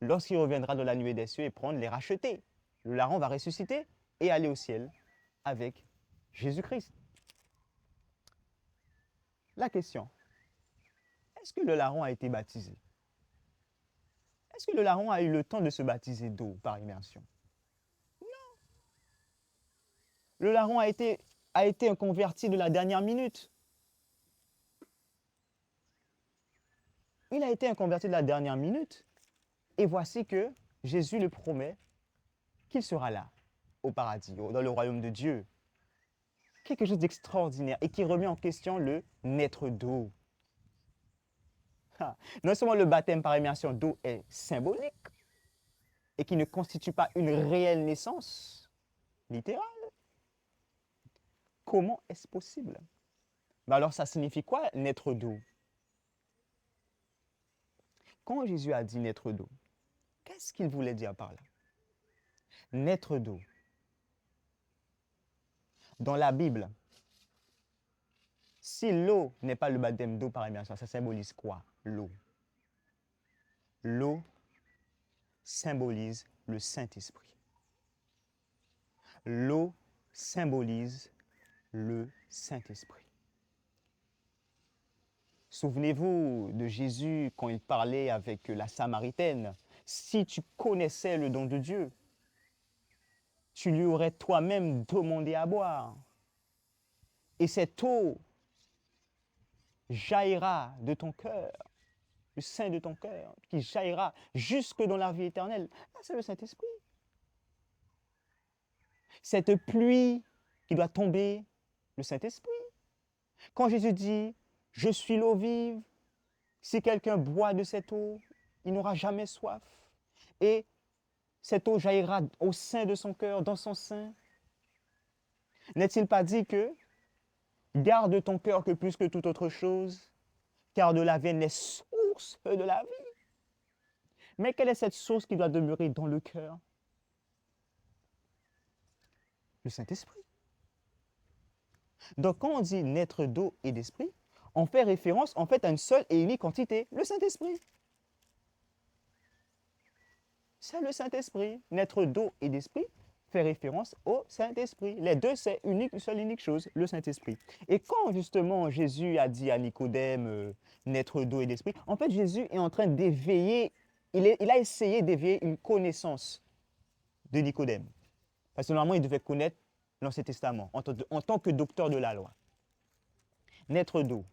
lorsqu'il reviendra de la nuée des cieux et prendre les rachetés. Le larron va ressusciter et aller au ciel avec Jésus-Christ. La question, est-ce que le larron a été baptisé? Est-ce que le larron a eu le temps de se baptiser d'eau par immersion? Le larron a été un converti de la dernière minute. Il a été un converti de la dernière minute. Et voici que Jésus le promet qu'il sera là, au paradis, dans le royaume de Dieu. Quelque chose d'extraordinaire et qui remet en question le naître d'eau. Non seulement le baptême par immersion d'eau est symbolique et qui ne constitue pas une réelle naissance littérale. Comment est-ce possible? Ben alors ça signifie quoi naître d'eau? Quand Jésus a dit naître d'eau, qu'est-ce qu'il voulait dire par là? Naître d'eau. Dans la Bible, si l'eau n'est pas le baptême d'eau par immersion, ça symbolise quoi? L'eau. L'eau symbolise le Saint-Esprit. L'eau symbolise le Saint-Esprit. Souvenez-vous de Jésus quand il parlait avec la Samaritaine. Si tu connaissais le don de Dieu, tu lui aurais toi-même demandé à boire. Et cette eau jaillira de ton cœur, le sein de ton cœur, qui jaillira jusque dans la vie éternelle. C'est le Saint-Esprit. Cette pluie qui doit tomber, le Saint-Esprit. Quand Jésus dit, je suis l'eau vive, si quelqu'un boit de cette eau, il n'aura jamais soif. Et cette eau jaillira au sein de son cœur, dans son sein. N'est-il pas dit que garde ton cœur que plus que toute autre chose, car de là viennent les sources de la vie. Mais quelle est cette source qui doit demeurer dans le cœur? Le Saint-Esprit. Donc quand on dit naître d'eau et d'esprit, on fait référence en fait à une seule et unique entité, le Saint-Esprit. C'est le Saint-Esprit. Naître d'eau et d'esprit fait référence au Saint-Esprit. Les deux, c'est une seule unique chose, le Saint-Esprit. Et quand justement Jésus a dit à Nicodème naître d'eau et d'esprit, en fait Jésus est en train d'éveiller, il a essayé d'éveiller une connaissance de Nicodème. Parce que normalement il devait connaître l'Ancien Testament en tant que docteur de la loi. Naître d'eau.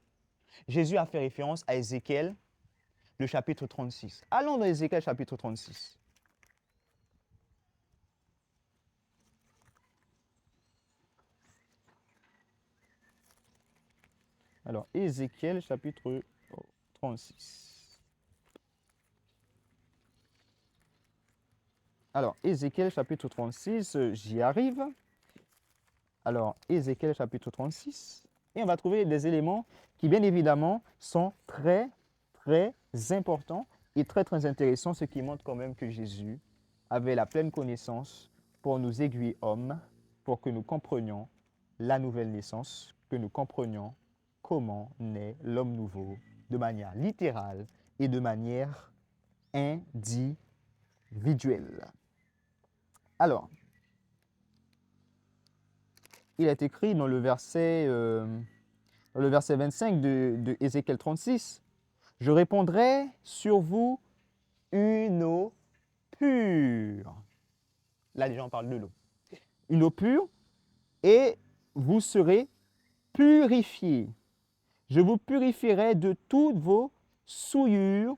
Jésus a fait référence à Ézéchiel, le chapitre 36. Allons dans Ézéchiel chapitre 36. Alors, Ézéchiel chapitre 36. Alors, Ézéchiel chapitre 36, j'y arrive. Alors, Ézéchiel chapitre 36. Et on va trouver des éléments qui, bien évidemment, sont très, très importants et très, très intéressants, ce qui montre quand même que Jésus avait la pleine connaissance pour nous aiguiller hommes, pour que nous comprenions la nouvelle naissance, que nous comprenions comment naît l'homme nouveau de manière littérale et de manière individuelle. Alors, il est écrit dans le verset 25 de Ézéchiel 36, « Je répandrai sur vous une eau pure. » Là, déjà, on parle de l'eau. Une eau pure, et vous serez purifiés. Je vous purifierai de toutes vos souillures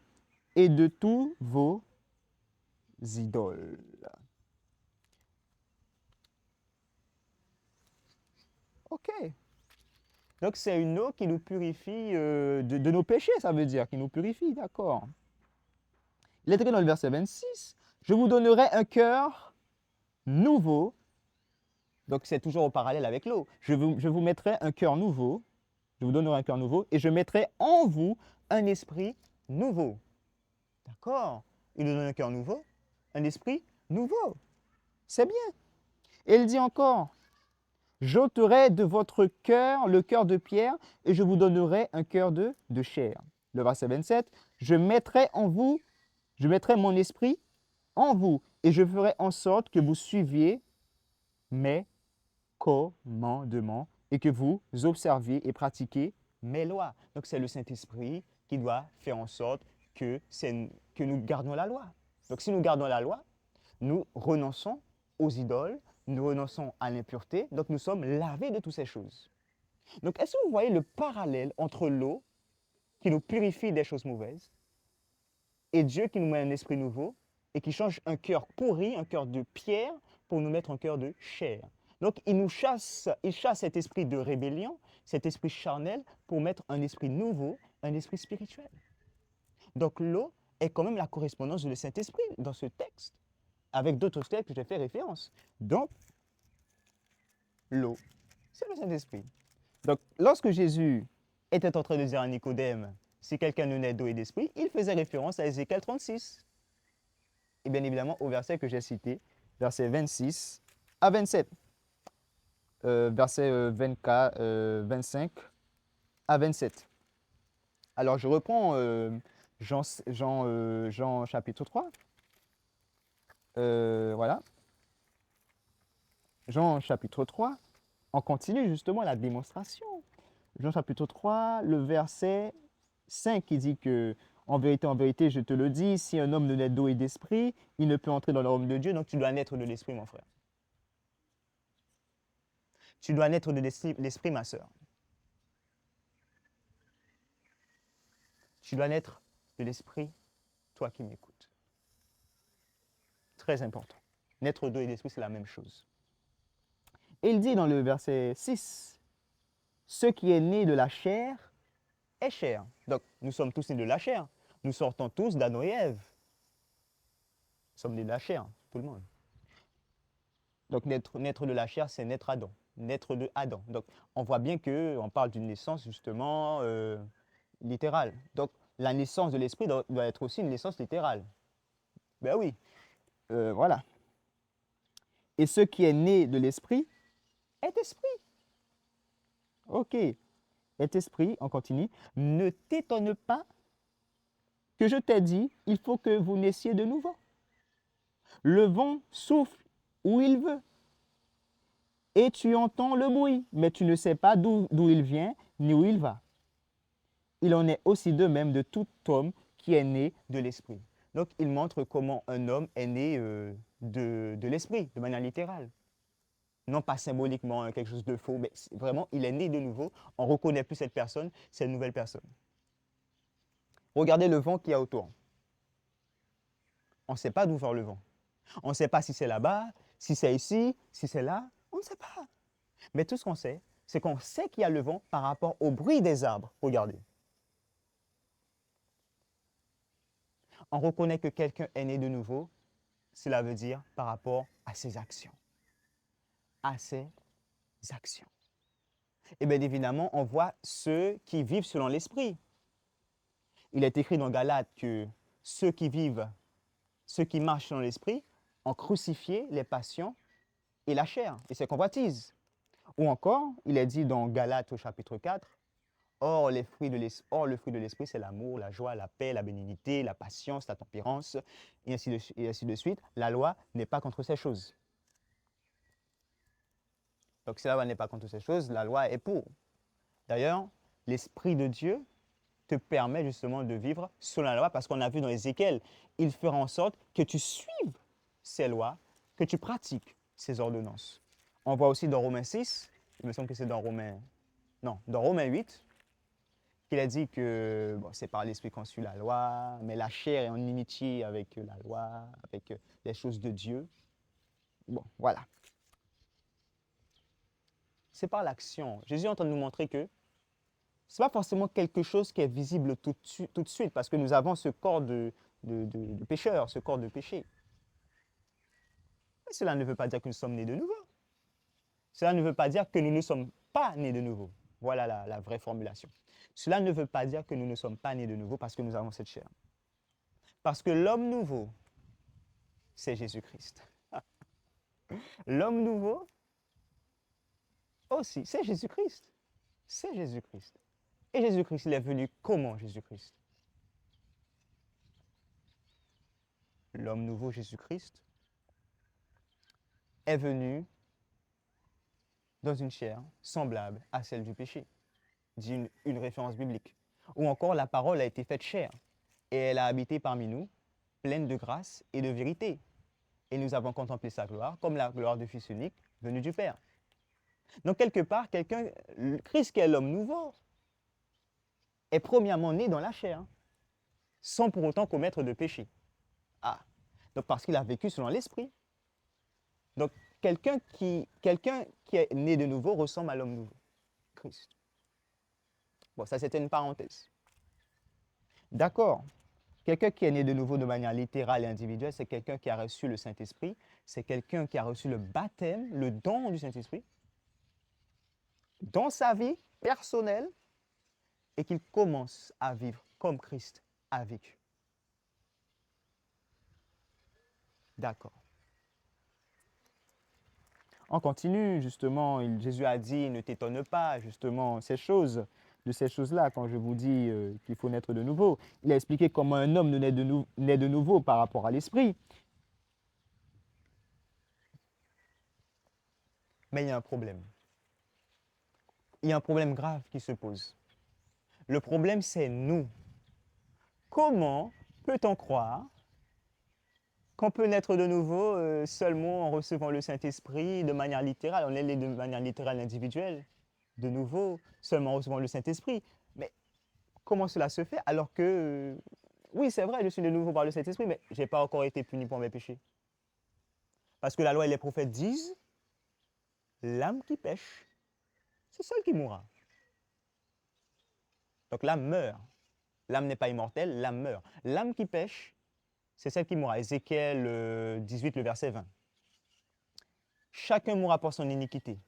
et de tous vos idoles. Ok. Donc, c'est une eau qui nous purifie de nos péchés, ça veut dire, qui nous purifie, d'accord. Il est écrit dans le verset 26, « Je vous donnerai un cœur nouveau. » Donc, c'est toujours au parallèle avec l'eau. Je vous mettrai un cœur nouveau. Je vous donnerai un cœur nouveau et je mettrai en vous un esprit nouveau. D'accord? Il nous donne un cœur nouveau, un esprit nouveau. C'est bien. Et il dit encore, j'ôterai de votre cœur le cœur de pierre et je vous donnerai un cœur de chair. Le verset 27, je mettrai mon esprit en vous et je ferai en sorte que vous suiviez mes commandements et que vous observiez et pratiquiez mes lois. Donc c'est le Saint-Esprit qui doit faire en sorte que nous gardons la loi. Donc si nous gardons la loi, nous renonçons aux idoles, nous renonçons à l'impureté, donc nous sommes lavés de toutes ces choses. Donc est-ce que vous voyez le parallèle entre l'eau qui nous purifie des choses mauvaises et Dieu qui nous met un esprit nouveau et qui change un cœur pourri, un cœur de pierre, pour nous mettre un cœur de chair. Donc il chasse cet esprit de rébellion, cet esprit charnel, pour mettre un esprit nouveau, un esprit spirituel. Donc l'eau est quand même la correspondance du Saint-Esprit dans ce texte, avec d'autres textes que j'ai fait référence. Donc, l'eau, c'est le Saint-Esprit. Donc, lorsque Jésus était en train de dire à Nicodème, si quelqu'un ne naît d'eau et d'esprit, il faisait référence à Ézéchiel 36. Et bien évidemment au verset que j'ai cité, verset 26 à 27. Verset 24, 25 à 27. Alors, je reprends Jean chapitre 3. Voilà. Jean chapitre 3, on continue justement la démonstration. Jean chapitre 3, le verset 5 qui dit que en vérité, je te le dis, si un homme ne naît d'eau et d'esprit, il ne peut entrer dans le royaume de Dieu. Donc tu dois naître de l'esprit, mon frère. Tu dois naître de l'esprit, ma soeur. Tu dois naître de l'esprit, toi qui m'écoutes. Très important. Naître d'eau et d'esprit, c'est la même chose. Et il dit dans le verset 6, ce qui est né de la chair est chair. Donc, nous sommes tous nés de la chair. Nous sortons tous d'Adam et Ève. Nous sommes nés de la chair, tout le monde. Donc, naître de la chair, c'est naître Adam. Naître de Adam. Donc, on voit bien qu'on parle d'une naissance, justement, littérale. Donc, la naissance de l'esprit doit être aussi une naissance littérale. Ben oui. Voilà. Et ce qui est né de l'esprit est esprit. Ok. Est esprit, on continue. Ne t'étonne pas que je t'ai dit, il faut que vous naissiez de nouveau. Le vent souffle où il veut. Et tu entends le bruit, mais tu ne sais pas d'où il vient ni où il va. Il en est aussi de même de tout homme qui est né de l'esprit. Donc, il montre comment un homme est né de l'esprit, de manière littérale. Non pas symboliquement, quelque chose de faux, mais vraiment, il est né de nouveau. On ne reconnaît plus cette personne, c'est une nouvelle personne. Regardez le vent qu'il y a autour. On ne sait pas d'où vient le vent. On ne sait pas si c'est là-bas, si c'est ici, si c'est là. On ne sait pas. Mais tout ce qu'on sait, c'est qu'on sait qu'il y a le vent par rapport au bruit des arbres. Regardez. On reconnaît que quelqu'un est né de nouveau, cela veut dire par rapport à ses actions. À ses actions. Et bien évidemment, on voit ceux qui vivent selon l'esprit. Il est écrit dans Galates que ceux qui vivent, ceux qui marchent selon l'esprit, ont crucifié les passions et la chair et ses convoitises. Ou encore, il est dit dans Galates au chapitre 4, Or, le fruit de l'esprit, c'est l'amour, la joie, la paix, la bénignité, la patience, la tempérance, et ainsi de suite. La loi n'est pas contre ces choses. Donc, si la loi n'est pas contre ces choses, la loi est pour. D'ailleurs, l'Esprit de Dieu te permet justement de vivre selon la loi, parce qu'on a vu dans Ézéchiel, il fera en sorte que tu suives ces lois, que tu pratiques ces ordonnances. On voit aussi dans Romains 6, il me semble que c'est dans Romains 8, qu'il a dit que bon, c'est par l'esprit qu'on suit la loi, mais la chair est en inimitié avec la loi, avec les choses de Dieu. Bon, voilà. C'est par l'action. Jésus est en train de nous montrer que ce n'est pas forcément quelque chose qui est visible tout de suite, parce que nous avons ce corps de pécheur, ce corps de péché. Mais cela ne veut pas dire que nous sommes nés de nouveau. Cela ne veut pas dire que nous ne sommes pas nés de nouveau. Voilà la vraie formulation. Cela ne veut pas dire que nous ne sommes pas nés de nouveau parce que nous avons cette chair. Parce que l'homme nouveau, c'est Jésus-Christ. L'homme nouveau, aussi, c'est Jésus-Christ. C'est Jésus-Christ. Et Jésus-Christ, il est venu comment Jésus-Christ? L'homme nouveau, Jésus-Christ, est venu dans une chair semblable à celle du péché, dit une référence biblique. Ou encore, la parole a été faite chair, et elle a habité parmi nous, pleine de grâce et de vérité. Et nous avons contemplé sa gloire, comme la gloire du Fils unique, venu du Père. Donc, quelque part, Christ qui est l'homme nouveau, est premièrement né dans la chair, sans pour autant commettre de péché. Ah, donc parce qu'il a vécu selon l'esprit. Donc, quelqu'un qui est né de nouveau ressemble à l'homme nouveau, Christ. Bon, ça c'était une parenthèse. D'accord. Quelqu'un qui est né de nouveau de manière littérale et individuelle, c'est quelqu'un qui a reçu le Saint-Esprit, c'est quelqu'un qui a reçu le baptême, le don du Saint-Esprit, dans sa vie personnelle, et qu'il commence à vivre comme Christ a vécu. D'accord. On continue, justement, Jésus a dit, ne t'étonne pas, justement, de ces choses-là, quand je vous dis qu'il faut naître de nouveau. Il a expliqué comment un homme naît de nouveau par rapport à l'esprit. Mais il y a un problème. Il y a un problème grave qui se pose. Le problème, c'est nous. Comment peut-on croire qu'on peut naître de nouveau seulement en recevant le Saint-Esprit de manière littérale? On est né de manière littérale individuelle, de nouveau, seulement en recevant le Saint-Esprit. Mais comment cela se fait alors que, oui, c'est vrai, je suis de nouveau par le Saint-Esprit, mais je n'ai pas encore été puni pour mes péchés. Parce que la loi et les prophètes disent, l'âme qui pêche, c'est celle qui mourra. Donc l'âme meurt. L'âme n'est pas immortelle, l'âme meurt. L'âme qui pêche, c'est celle qui mourra. Ézéchiel 18, le verset 20. Chacun mourra pour son iniquité.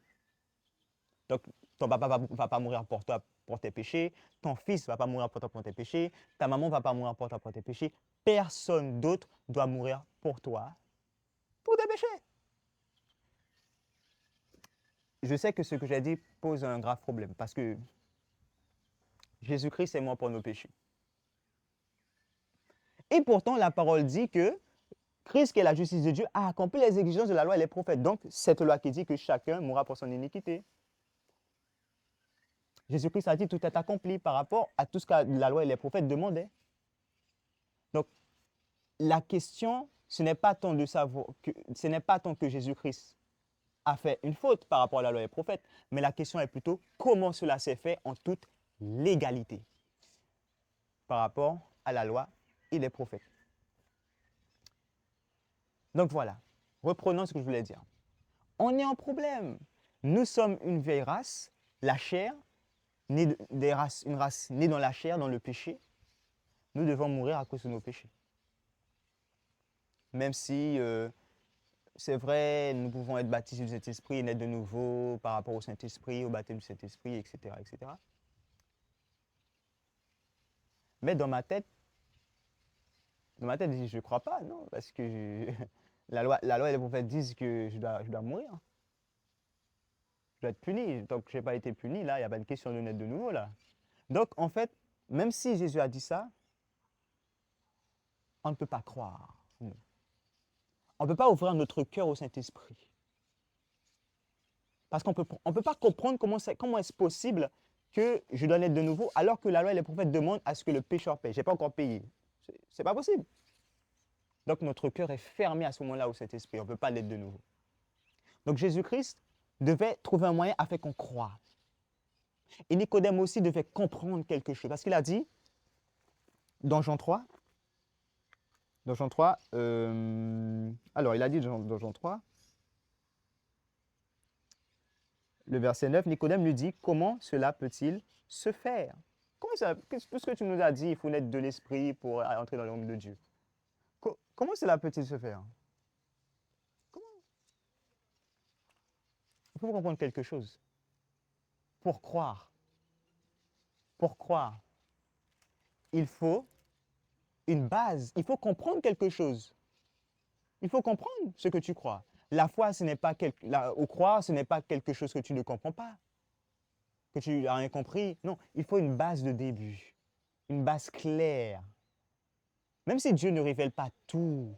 Donc, ton papa ne va pas mourir pour toi, pour tes péchés. Ton fils ne va pas mourir pour toi, pour tes péchés. Ta maman ne va pas mourir pour toi, pour tes péchés. Personne d'autre doit mourir pour toi, pour tes péchés. Je sais que ce que j'ai dit pose un grave problème parce que Jésus-Christ est mort pour nos péchés. Et pourtant, la parole dit que Christ, qui est la justice de Dieu, a accompli les exigences de la loi et les prophètes. Donc, cette loi qui dit que chacun mourra pour son iniquité. Jésus-Christ a dit tout est accompli par rapport à tout ce que la loi et les prophètes demandaient. Donc, la question, ce n'est pas tant de savoir ce n'est pas tant que Jésus-Christ a fait une faute par rapport à la loi et les prophètes, mais la question est plutôt comment cela s'est fait en toute légalité par rapport à la loi et les prophètes. Donc voilà, reprenons ce que je voulais dire. On est en problème. Nous sommes une vieille race, la chair, une race née dans la chair, dans le péché. Nous devons mourir à cause de nos péchés. Même si c'est vrai, nous pouvons être baptisés du Saint-Esprit et naître de nouveau par rapport au Saint-Esprit, au baptême du Saint-Esprit, etc., etc. Mais dans ma tête, je ne crois pas, non, parce que la loi et les prophètes disent que je dois mourir. Je dois être puni. Donc, je n'ai pas été puni, là, il n'y a pas de question de naître de nouveau, là. Donc, en fait, même si Jésus a dit ça, on ne peut pas croire. Non. On ne peut pas ouvrir notre cœur au Saint-Esprit. Parce qu'on peut pas comprendre comment est-ce possible que je dois naître de nouveau alors que la loi et les prophètes demandent à ce que le pécheur paye. Je n'ai pas encore payé. C'est pas possible. Donc notre cœur est fermé à ce moment-là au Saint-Esprit. On ne peut pas naître de nouveau. Donc Jésus-Christ devait trouver un moyen afin qu'on croie. Et Nicodème aussi devait comprendre quelque chose. Parce qu'il a dit, dans Jean 3, alors il a dit dans Jean 3, le verset 9, Nicodème lui dit, comment cela peut-il se faire? Comment ça, puisque tu nous as dit, il faut naître de l'esprit pour entrer dans le royaume de Dieu. Comment cela peut-il se faire? Comment? Il faut comprendre quelque chose. Pour croire, il faut une base. Il faut comprendre quelque chose. Il faut comprendre ce que tu crois. La foi, ce n'est pas ou croire, ce n'est pas quelque chose que tu ne comprends pas, que tu n'as rien compris. Non, il faut une base de début, une base claire. Même si Dieu ne révèle pas toutes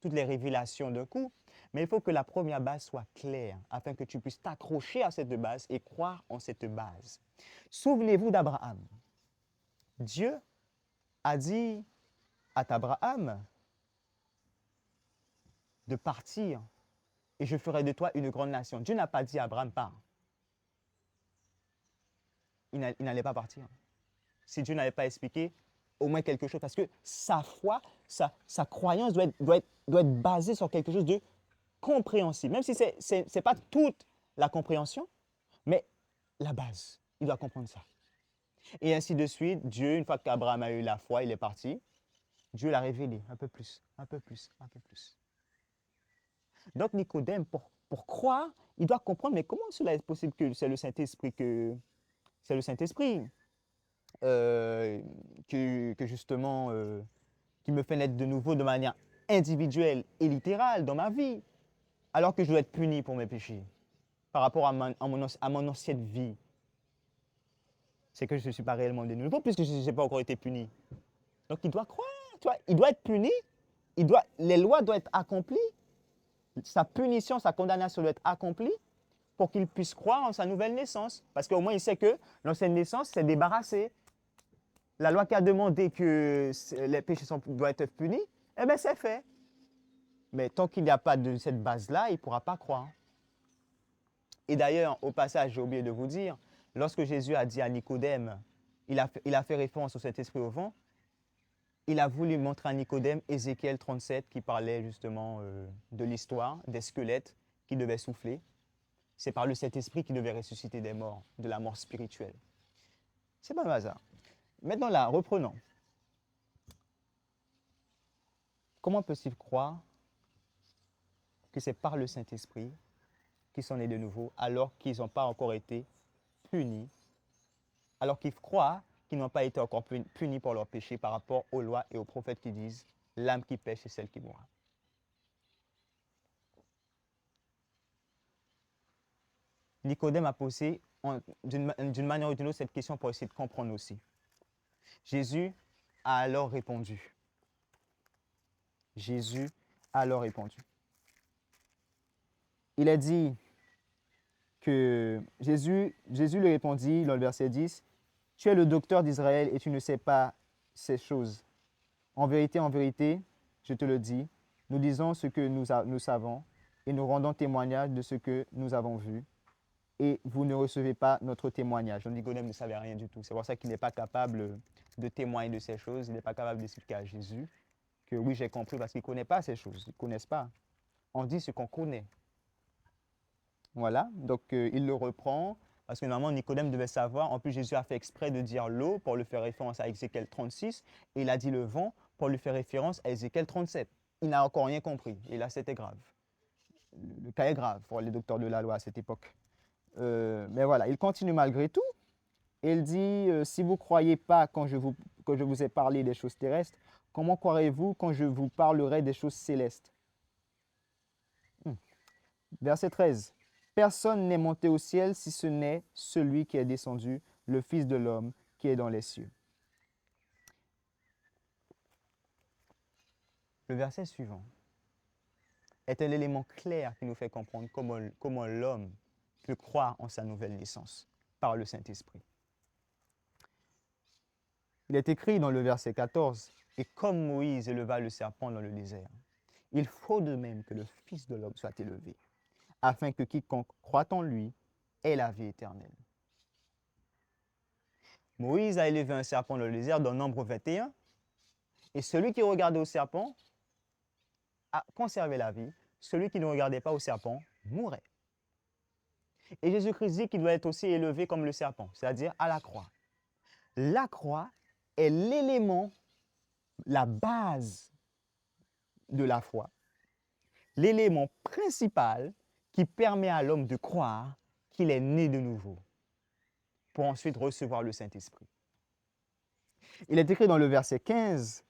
les révélations d'un coup, Mais il faut que la première base soit claire afin que tu puisses t'accrocher à cette base et croire en cette base. Souvenez-vous d'Abraham. Dieu a dit à Abraham de partir et je ferai de toi une grande nation. Dieu n'a pas dit à Abraham, pars. Il n'allait pas partir. Si Dieu n'avait pas expliqué au moins quelque chose, parce que sa foi, sa croyance doit être basée sur quelque chose de compréhensible. Même si ce n'est pas toute la compréhension, mais la base. Il doit comprendre ça. Et ainsi de suite, Dieu, une fois qu'Abraham a eu la foi, il est parti. Dieu l'a révélé un peu plus, un peu plus, un peu plus. Donc Nicodème, pour croire, il doit comprendre, mais comment cela est possible que c'est le Saint-Esprit c'est le Saint-Esprit que justement qui me fait naître de nouveau de manière individuelle et littérale dans ma vie, alors que je dois être puni pour mes péchés par rapport à mon ancienne vie. C'est que je ne suis pas réellement de nouveau puisque je n'ai pas encore été puni. Donc il doit croire, tu vois, il doit être puni, les lois doivent être accomplies, sa punition, sa condamnation doit être accomplie pour qu'il puisse croire en sa nouvelle naissance. Parce qu'au moins il sait que l'ancienne naissance s'est débarrassée. La loi qui a demandé que les péchés doivent être punis, eh bien c'est fait. Mais tant qu'il n'y a pas de cette base-là, il ne pourra pas croire. Et d'ailleurs, au passage, j'ai oublié de vous dire, lorsque Jésus a dit à Nicodème, il a fait référence au Saint-Esprit au vent, il a voulu montrer à Nicodème Ézéchiel 37 qui parlait justement de l'histoire des squelettes qui devaient souffler. C'est par le Saint-Esprit qui devait ressusciter des morts, de la mort spirituelle. C'est pas un hasard. Maintenant là, reprenons. Comment peut-il croire que c'est par le Saint-Esprit qu'ils sont nés de nouveau alors qu'ils n'ont pas encore été punis, alors qu'ils croient qu'ils n'ont pas été encore punis pour leurs péchés par rapport aux lois et aux prophètes qui disent « l'âme qui pêche, c'est celle qui mourra ». Nicodème a posé d'une manière ou d'une autre cette question pour essayer de comprendre aussi. Jésus a alors répondu. Jésus a alors répondu. Il a dit que Jésus lui répondit dans le verset 10, « Tu es le docteur d'Israël et tu ne sais pas ces choses. En vérité, je te le dis, nous disons ce que nous savons et nous rendons témoignage de ce que nous avons vu. Et vous ne recevez pas notre témoignage. » Donc Nicodème ne savait rien du tout. C'est pour ça qu'il n'est pas capable de témoigner de ces choses. Il n'est pas capable d'expliquer à Jésus que oui, j'ai compris parce qu'il ne connaît pas ces choses. Ils ne connaissent pas. On dit ce qu'on connaît. Voilà, donc il le reprend parce que normalement Nicodème devait savoir. En plus, Jésus a fait exprès de dire l'eau pour lui faire référence à Ézéchiel 36 et il a dit le vent pour lui faire référence à Ézéchiel 37. Il n'a encore rien compris et là c'était grave. Le cas est grave pour les docteurs de la loi à cette époque. Mais voilà, il continue malgré tout. Il dit, si vous ne croyez pas quand je vous ai parlé des choses terrestres, comment croirez-vous quand je vous parlerai des choses célestes? Verset 13. Personne n'est monté au ciel si ce n'est celui qui est descendu, le Fils de l'homme qui est dans les cieux. Le verset suivant est un élément clair qui nous fait comprendre comment l'homme peut croire en sa nouvelle naissance par le Saint-Esprit. Il est écrit dans le verset 14, « Et comme Moïse éleva le serpent dans le désert, il faut de même que le Fils de l'homme soit élevé, afin que quiconque croit en lui ait la vie éternelle. » Moïse a élevé un serpent dans le désert dans Nombre 21, et celui qui regardait au serpent a conservé la vie, celui qui ne regardait pas au serpent mourait. Et Jésus-Christ dit qu'il doit être aussi élevé comme le serpent, c'est-à-dire à la croix. La croix est l'élément, la base de la foi, l'élément principal qui permet à l'homme de croire qu'il est né de nouveau pour ensuite recevoir le Saint-Esprit. Il est écrit dans le verset 15,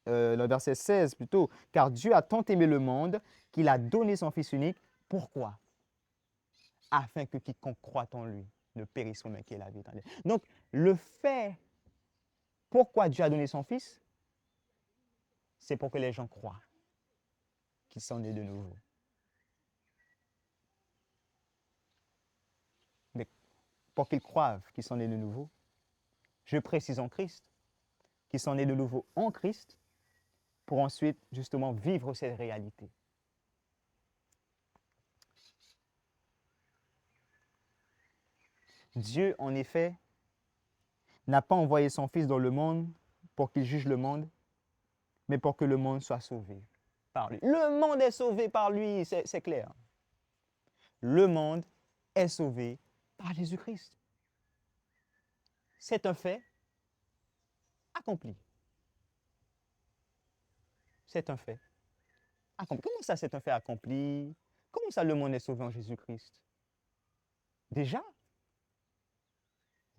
le verset 16 plutôt, « Car Dieu a tant aimé le monde qu'il a donné son Fils unique. » Pourquoi? Afin que quiconque croit en lui ne périsse pas, mais qu'il ait la vie éternelle. Donc, le fait, pourquoi Dieu a donné son Fils, c'est pour que les gens croient. qu'ils sont nés de nouveau. Mais pour qu'ils croient qu'ils sont nés de nouveau, je précise en Christ, qu'ils sont nés de nouveau en Christ, pour ensuite justement vivre cette réalité. Dieu, en effet, n'a pas envoyé son Fils dans le monde pour qu'il juge le monde, mais pour que le monde soit sauvé par lui. Le monde est sauvé par lui, c'est clair. Le monde est sauvé par Jésus-Christ. C'est un fait accompli. C'est un fait accompli. Comment ça, c'est un fait accompli? Comment ça, le monde est sauvé en Jésus-Christ? Déjà,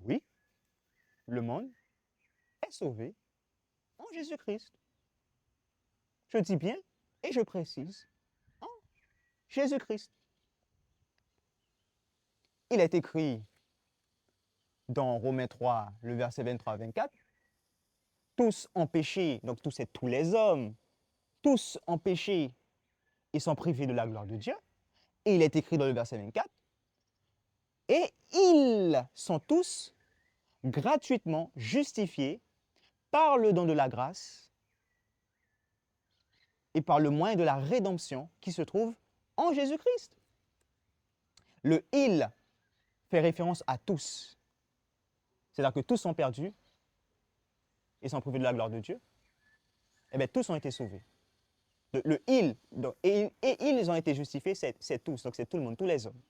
oui, le monde est sauvé en Jésus-Christ. Je dis bien et je précise, en Jésus-Christ. Il est écrit dans Romains 3, le verset 23-24, tous ont péché, donc tous c'est tous les hommes, tous ont péché et sont privés de la gloire de Dieu. Et il est écrit dans le verset 24, et ils sont tous gratuitement justifiés par le don de la grâce et par le moyen de la rédemption qui se trouve en Jésus-Christ. Le « il » fait référence à tous. C'est-à-dire que tous sont perdus et sont privés de la gloire de Dieu. Eh bien, tous ont été sauvés. Le « il » et ils ont été justifiés, c'est tous, donc c'est tout le monde, tous les hommes.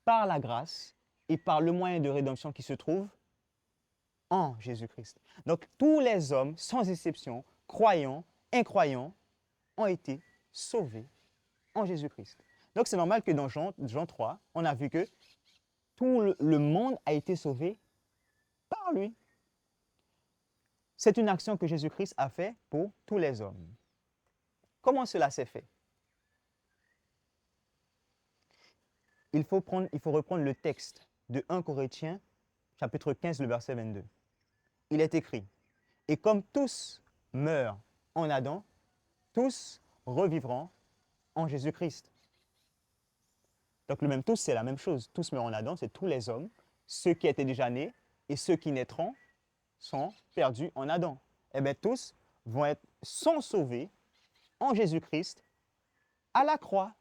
Par la grâce et par le moyen de rédemption qui se trouve en Jésus-Christ. Donc, tous les hommes, sans exception, croyants, incroyants, ont été sauvés en Jésus-Christ. Donc, c'est normal que dans Jean 3, on a vu que tout le monde a été sauvé par lui. C'est une action que Jésus-Christ a fait pour tous les hommes. Comment cela s'est fait? Il faut reprendre le texte de 1 Corinthiens, chapitre 15, le verset 22. Il est écrit, « Et comme tous meurent en Adam, tous revivront en Jésus-Christ. » Donc le même tous, c'est la même chose. Tous meurent en Adam, c'est tous les hommes. Ceux qui étaient déjà nés et ceux qui naîtront sont perdus en Adam. Eh bien, tous sont sauvés en Jésus-Christ à la croix.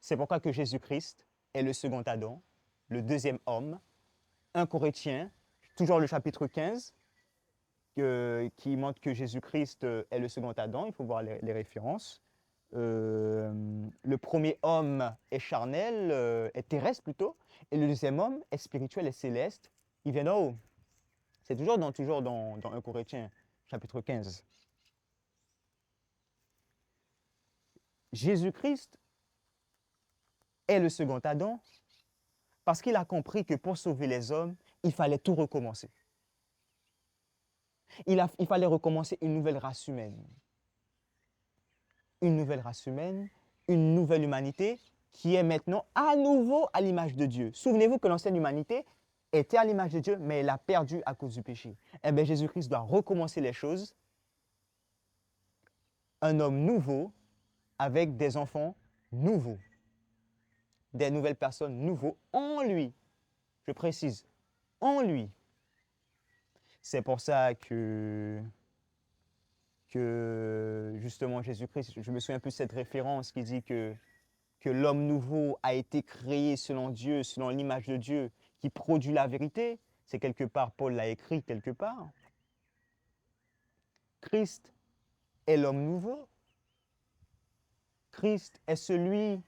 C'est pourquoi que Jésus-Christ est le second Adam, le deuxième homme. 1 Corinthiens, toujours le chapitre 15, qui montre que Jésus-Christ est le second Adam. Il faut voir les références. Le premier homme est charnel, est terrestre plutôt, et le deuxième homme est spirituel et céleste. Il vient d'en haut. C'est toujours dans 1 Corinthiens, chapitre 15. Jésus-Christ est le second Adam parce qu'il a compris que pour sauver les hommes, il fallait tout recommencer. Il fallait recommencer une nouvelle race humaine. Une nouvelle race humaine, une nouvelle humanité qui est maintenant à nouveau à l'image de Dieu. Souvenez-vous que l'ancienne humanité était à l'image de Dieu, mais elle a perdu à cause du péché. Eh bien, Jésus-Christ doit recommencer les choses. Un homme nouveau avec des enfants nouveaux. Des nouvelles personnes nouveaux en lui. Je précise, en lui. C'est pour ça que justement Jésus-Christ, je me souviens plus de cette référence qui dit que l'homme nouveau a été créé selon Dieu, selon l'image de Dieu, qui produit la vérité. C'est quelque part, Paul l'a écrit quelque part. Christ est l'homme nouveau. Christ est celui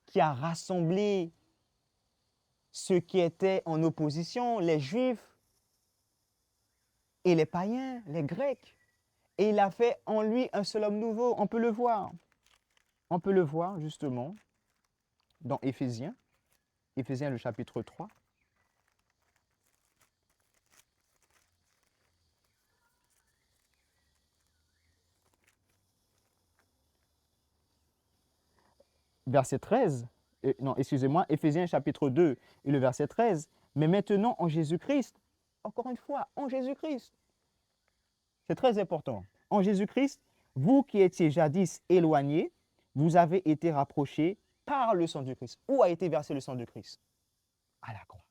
qui a rassemblé ceux qui étaient en opposition, les Juifs et les païens, les Grecs. Et il a fait en lui un seul homme nouveau. On peut le voir. On peut le voir justement dans Éphésiens. Éphésiens le chapitre 3. Verset 13. Non, excusez-moi, Éphésiens chapitre 2 et le verset 13. Mais maintenant en Jésus-Christ, encore une fois, en Jésus-Christ, C'est très important. En Jésus-Christ, vous qui étiez jadis éloignés, vous avez été rapprochés par le sang du Christ. Où a été versé le sang du Christ? À la croix.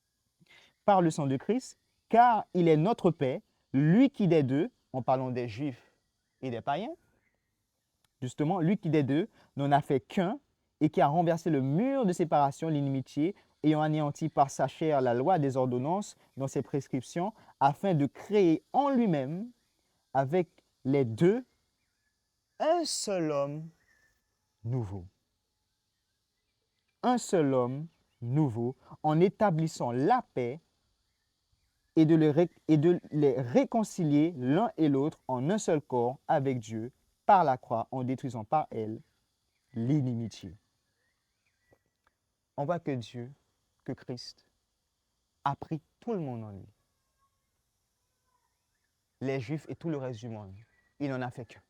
Par le sang de Christ, car il est notre paix, lui qui des deux, en parlant des Juifs et des païens, justement, lui qui des deux n'en a fait qu'un et qui a renversé le mur de séparation, l'inimitié, ayant anéanti par sa chair la loi des ordonnances dans ses prescriptions, afin de créer en lui-même, avec les deux, un seul homme nouveau. Un seul homme nouveau, en établissant la paix et de les réconcilier l'un et l'autre en un seul corps avec Dieu par la croix, en détruisant par elle l'inimitié. On voit que Dieu, que Christ, a pris tout le monde en lui. Les Juifs et tout le reste du monde. Il n'en a fait qu'un.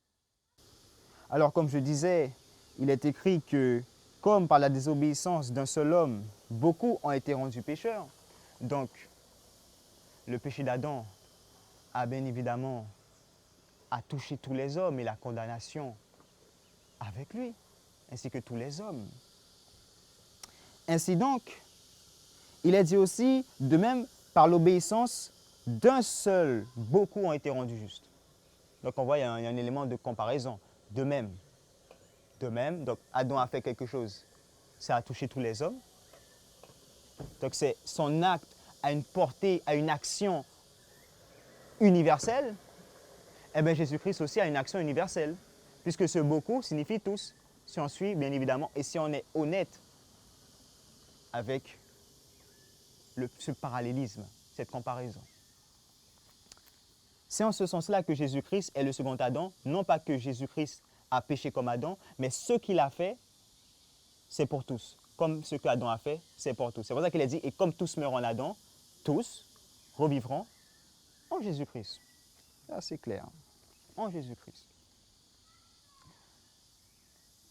Alors, comme je disais, il est écrit que, comme par la désobéissance d'un seul homme, beaucoup ont été rendus pécheurs. Donc, le péché d'Adam a bien évidemment touché tous les hommes et la condamnation avec lui, ainsi que tous les hommes. Ainsi donc, il est dit aussi, de même, par l'obéissance d'un seul, beaucoup ont été rendus justes. Donc on voit, il y a un élément de comparaison. De même, donc Adam a fait quelque chose, ça a touché tous les hommes. Donc son acte a une portée, a une action universelle. Eh bien Jésus-Christ aussi a une action universelle, puisque ce beaucoup signifie tous, si on suit bien évidemment, et si on est honnête avec ce parallélisme, cette comparaison. C'est en ce sens-là que Jésus-Christ est le second Adam, non pas que Jésus-Christ a péché comme Adam, mais ce qu'il a fait, c'est pour tous. Comme ce qu'Adam a fait, c'est pour tous. C'est pour ça qu'il a dit, et comme tous meurent en Adam, tous revivront en Jésus-Christ. Là, c'est clair. En Jésus-Christ.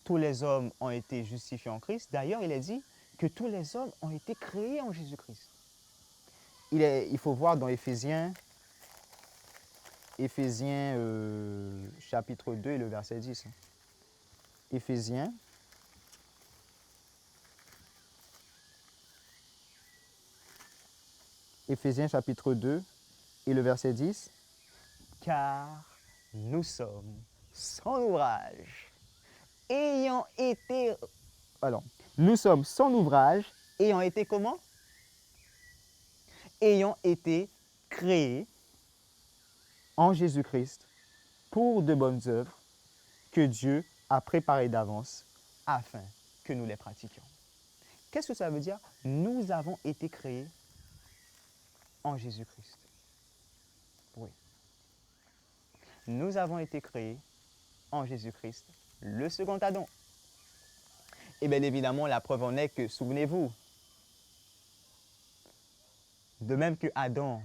Tous les hommes ont été justifiés en Christ. D'ailleurs, il est dit que tous les hommes ont été créés en Jésus-Christ. Il faut voir dans Éphésiens chapitre 2 et le verset 10. Éphésiens chapitre 2 et le verset 10. Car nous sommes son ouvrage, ayant été... Alors, nous sommes son ouvrage, ayant été comment? Ayant été créés en Jésus-Christ pour de bonnes œuvres que Dieu a préparées d'avance afin que nous les pratiquions. Qu'est-ce que ça veut dire? Nous avons été créés en Jésus-Christ. Oui. Nous avons été créés en Jésus-Christ, le second Adam. Et bien évidemment, la preuve en est que, souvenez-vous, de même que Adam,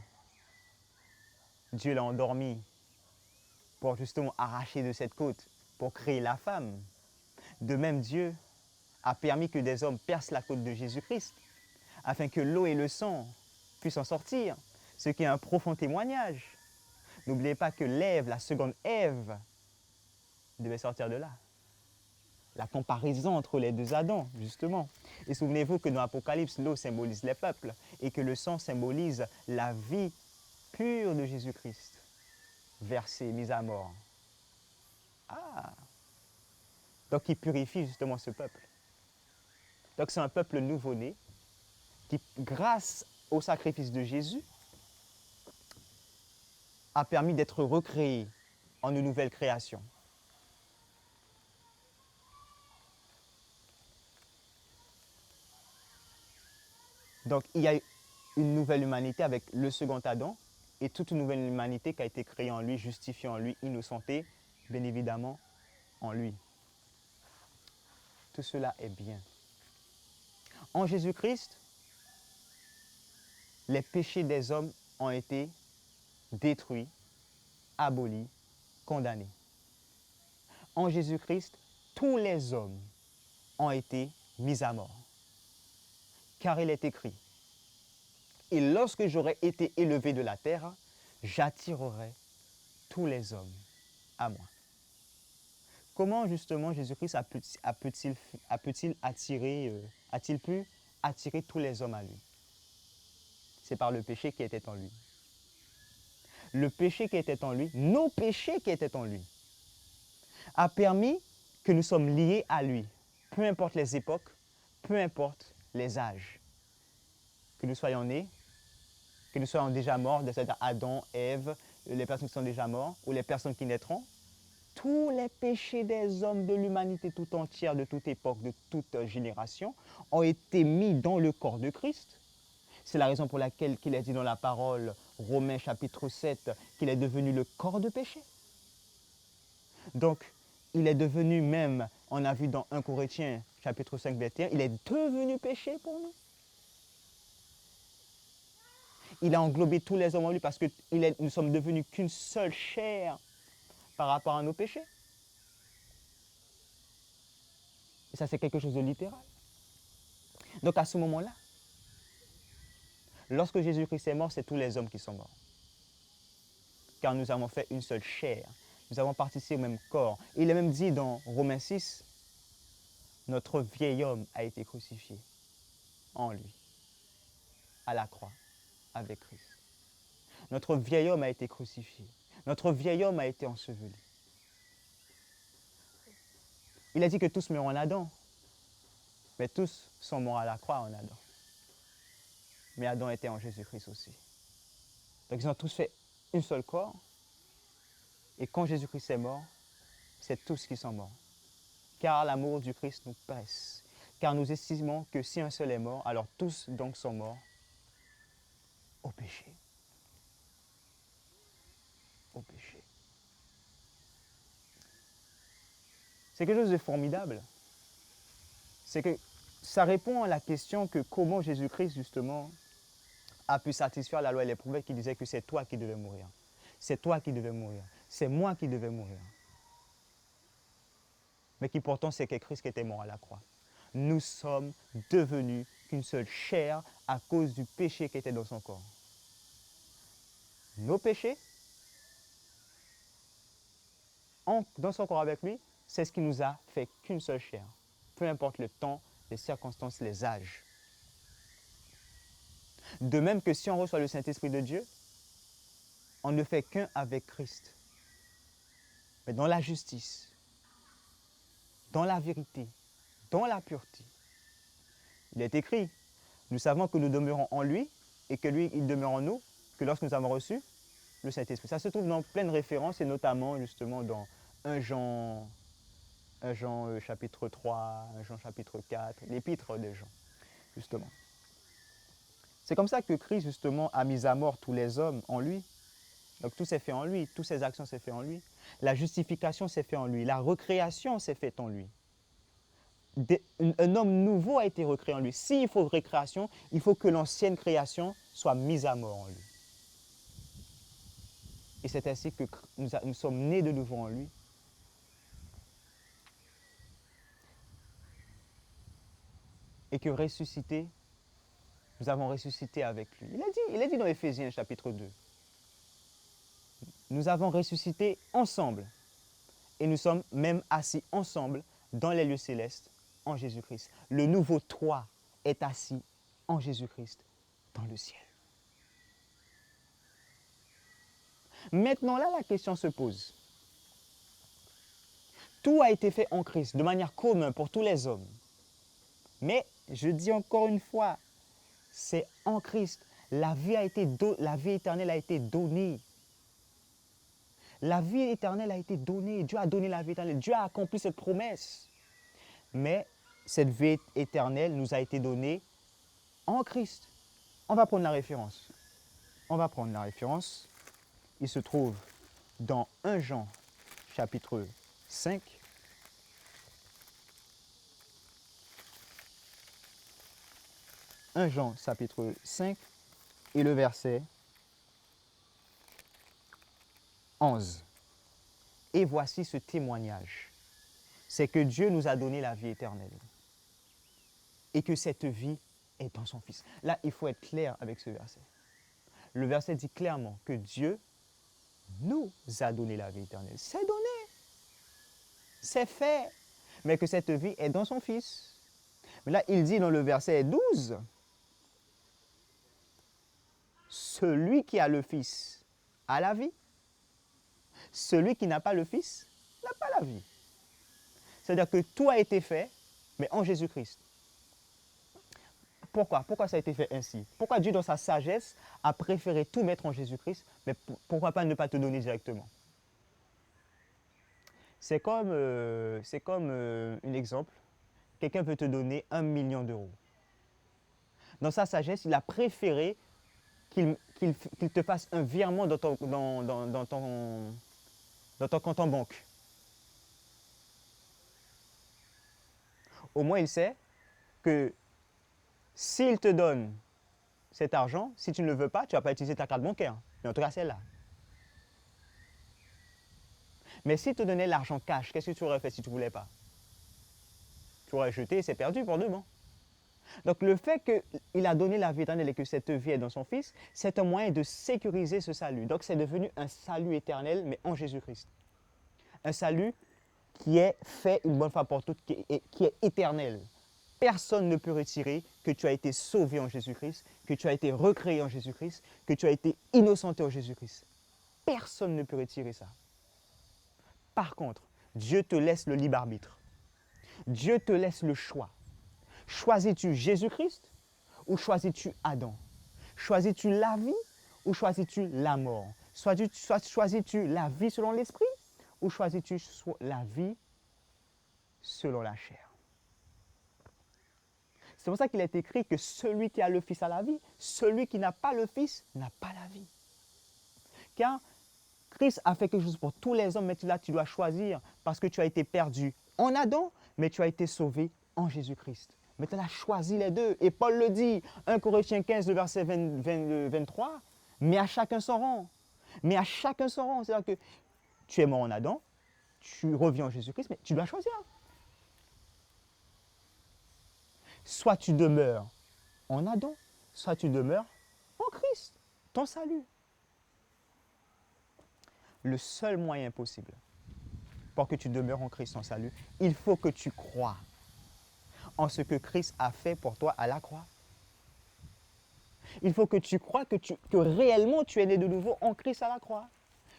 Dieu l'a endormi pour justement arracher de cette côte, pour créer la femme. De même, Dieu a permis que des hommes percent la côte de Jésus-Christ, afin que l'eau et le sang puissent en sortir, ce qui est un profond témoignage. N'oubliez pas que l'Ève, la seconde Ève, devait sortir de là. La comparaison entre les deux Adams, justement. Et souvenez-vous que dans l'Apocalypse, l'eau symbolise les peuples et que le sang symbolise la vie pure de Jésus-Christ, versée, mise à mort. Ah! Donc il purifie justement ce peuple. Donc c'est un peuple nouveau-né qui, grâce au sacrifice de Jésus, a permis d'être recréé en une nouvelle création. Donc il y a une nouvelle humanité avec le second Adam et toute une nouvelle humanité qui a été créée en lui, justifiée en lui, innocentée, bien évidemment, en lui. Tout cela est bien. En Jésus-Christ, les péchés des hommes ont été détruits, abolis, condamnés. En Jésus-Christ, tous les hommes ont été mis à mort. Car il est écrit, et lorsque j'aurai été élevé de la terre, j'attirerai tous les hommes à moi. Comment justement Jésus-Christ a-t-il pu attirer tous les hommes à lui? C'est par le péché qui était en lui. Le péché qui était en lui, nos péchés qui étaient en lui, a permis que nous sommes liés à lui, peu importe les époques, peu importe les âges. Que nous soyons nés, que nous soyons déjà morts, c'est-à-dire Adam, Ève, les personnes qui sont déjà mortes, ou les personnes qui naîtront, tous les péchés des hommes de l'humanité tout entière, de toute époque, de toute génération, ont été mis dans le corps de Christ. C'est la raison pour laquelle il est dit dans la parole, Romains chapitre 7, qu'il est devenu le corps de péché. Donc, il est devenu même, on a vu dans 1 Corinthiens chapitre 5, verset 1, il est devenu péché pour nous. Il a englobé tous les hommes en lui parce que nous sommes devenus qu'une seule chair par rapport à nos péchés. Et ça, c'est quelque chose de littéral. Donc, à ce moment-là, lorsque Jésus-Christ est mort, c'est tous les hommes qui sont morts. Car nous avons fait une seule chair. Nous avons participé au même corps. Il est même dit dans Romains 6, notre vieil homme a été crucifié en lui, à la croix, avec Christ. Notre vieil homme a été crucifié. Notre vieil homme a été enseveli. Il a dit que tous meurent en Adam, mais tous sont morts à la croix en Adam. Mais Adam était en Jésus-Christ aussi. Donc ils ont tous fait un seul corps. Et quand Jésus-Christ est mort, c'est tous qui sont morts. Car l'amour du Christ nous presse. Car nous estimons que si un seul est mort, alors tous donc sont morts au péché. Au péché. C'est quelque chose de formidable. C'est que ça répond à la question que comment Jésus-Christ, justement, a pu satisfaire la loi et les prophètes qui disaient que c'est toi qui devais mourir. C'est toi qui devais mourir. C'est moi qui devais mourir. Mais qui pourtant c'est que Christ qui était mort à la croix. Nous sommes devenus qu'une seule chair à cause du péché qui était dans son corps. Nos péchés, dans son corps avec lui, c'est ce qui nous a fait qu'une seule chair. Peu importe le temps, les circonstances, les âges. De même que si on reçoit le Saint-Esprit de Dieu, on ne fait qu'un avec Christ. Mais dans la justice, dans la vérité, dans la pureté. Il est écrit, nous savons que nous demeurons en lui et que lui, il demeure en nous, que lorsque nous avons reçu le Saint-Esprit. Ça se trouve dans plein de références et notamment justement dans 1 Jean chapitre 3, 1 Jean chapitre 4, l'épître de Jean, justement. C'est comme ça que Christ, justement, a mis à mort tous les hommes en lui. Donc tout s'est fait en lui, toutes ses actions s'est fait en lui. La justification s'est fait en lui, la recréation s'est faite en lui. Un homme nouveau a été recréé en lui. S'il faut récréation, il faut que l'ancienne création soit mise à mort en lui. Et c'est ainsi que nous sommes nés de nouveau en lui. Et que ressuscité, nous avons ressuscité avec lui. Il a dit dans Éphésiens chapitre 2. Nous avons ressuscité ensemble. Et nous sommes même assis ensemble dans les lieux célestes en Jésus-Christ. Le nouveau toi est assis en Jésus-Christ dans le ciel. Maintenant là, la question se pose. Tout a été fait en Christ de manière commune pour tous les hommes. Mais, je dis encore une fois, c'est en Christ. La vie éternelle a été donnée. La vie éternelle a été donnée. Dieu a donné la vie éternelle. Dieu a accompli cette promesse. Mais cette vie éternelle nous a été donnée en Christ. On va prendre la référence. Il se trouve dans 1 Jean chapitre 5. 1 Jean chapitre 5 et le verset 11. Et voici ce témoignage. C'est que Dieu nous a donné la vie éternelle. Et que cette vie est dans son Fils. Là, il faut être clair avec ce verset. Le verset dit clairement que Dieu nous a donné la vie éternelle. C'est donné, c'est fait, mais que cette vie est dans son Fils. Mais là, il dit dans le verset 12, celui qui a le Fils a la vie, celui qui n'a pas le Fils n'a pas la vie. C'est-à-dire que tout a été fait, mais en Jésus-Christ. Pourquoi? Pourquoi ça a été fait ainsi? Pourquoi Dieu, dans sa sagesse, a préféré tout mettre en Jésus-Christ, mais pourquoi pas ne pas te donner directement? C'est comme un exemple. Quelqu'un veut te donner 1 million d'euros. Dans sa sagesse, il a préféré qu'il te fasse un virement dans ton compte en banque. Au moins, il sait que s'il te donne cet argent, si tu ne le veux pas, tu ne vas pas utiliser ta carte bancaire. Mais en tout cas, celle-là. Mais s'il te donnait l'argent cash, qu'est-ce que tu aurais fait si tu ne voulais pas? Tu aurais jeté et c'est perdu pour demain. Donc le fait qu'il a donné la vie éternelle et que cette vie est dans son Fils, c'est un moyen de sécuriser ce salut. Donc c'est devenu un salut éternel, mais en Jésus-Christ. Un salut qui est fait une bonne fois pour toutes, qui est éternel. Personne ne peut retirer que tu as été sauvé en Jésus-Christ, que tu as été recréé en Jésus-Christ, que tu as été innocenté en Jésus-Christ. Personne ne peut retirer ça. Par contre, Dieu te laisse le libre arbitre. Dieu te laisse le choix. Choisis-tu Jésus-Christ ou choisis-tu Adam? Choisis-tu la vie ou choisis-tu la mort? Choisis-tu la vie selon l'esprit ou choisis-tu la vie selon la chair? C'est pour ça qu'il est écrit que celui qui a le Fils a la vie, celui qui n'a pas le Fils n'a pas la vie. Car Christ a fait quelque chose pour tous les hommes, mais là tu dois choisir parce que tu as été perdu en Adam, mais tu as été sauvé en Jésus-Christ. Mais tu as choisi les deux. Et Paul le dit, 1 Corinthiens 15, le verset 23, mais à chacun son rang. Mais à chacun son rang. C'est-à-dire que tu es mort en Adam, tu reviens en Jésus-Christ, mais tu dois choisir. Soit tu demeures en Adam, soit tu demeures en Christ, ton salut. Le seul moyen possible pour que tu demeures en Christ, ton salut, il faut que tu crois en ce que Christ a fait pour toi à la croix. Il faut que tu crois que réellement tu es né de nouveau en Christ à la croix,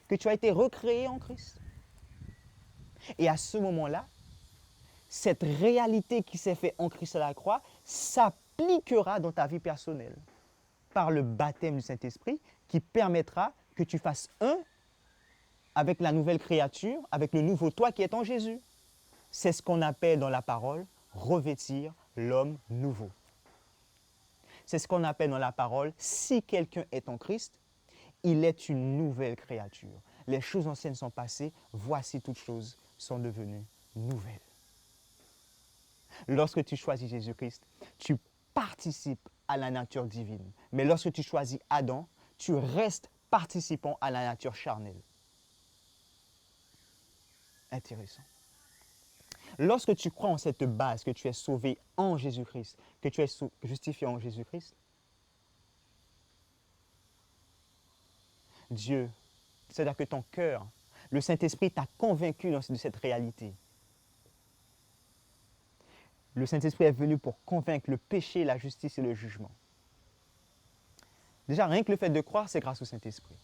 que tu as été recréé en Christ. Et à ce moment-là, cette réalité qui s'est faite en Christ à la croix s'appliquera dans ta vie personnelle par le baptême du Saint-Esprit qui permettra que tu fasses un avec la nouvelle créature, avec le nouveau toi qui est en Jésus. C'est ce qu'on appelle dans la parole revêtir l'homme nouveau. C'est ce qu'on appelle dans la parole, si quelqu'un est en Christ, il est une nouvelle créature. Les choses anciennes sont passées, voici toutes choses sont devenues nouvelles. Lorsque tu choisis Jésus-Christ, tu participes à la nature divine. Mais lorsque tu choisis Adam, tu restes participant à la nature charnelle. Intéressant. Lorsque tu crois en cette base, que tu es sauvé en Jésus-Christ, que tu es justifié en Jésus-Christ, Dieu, c'est-à-dire que ton cœur, le Saint-Esprit t'a convaincu de cette réalité. Le Saint-Esprit est venu pour convaincre le péché, la justice et le jugement. Déjà, rien que le fait de croire, c'est grâce au Saint-Esprit.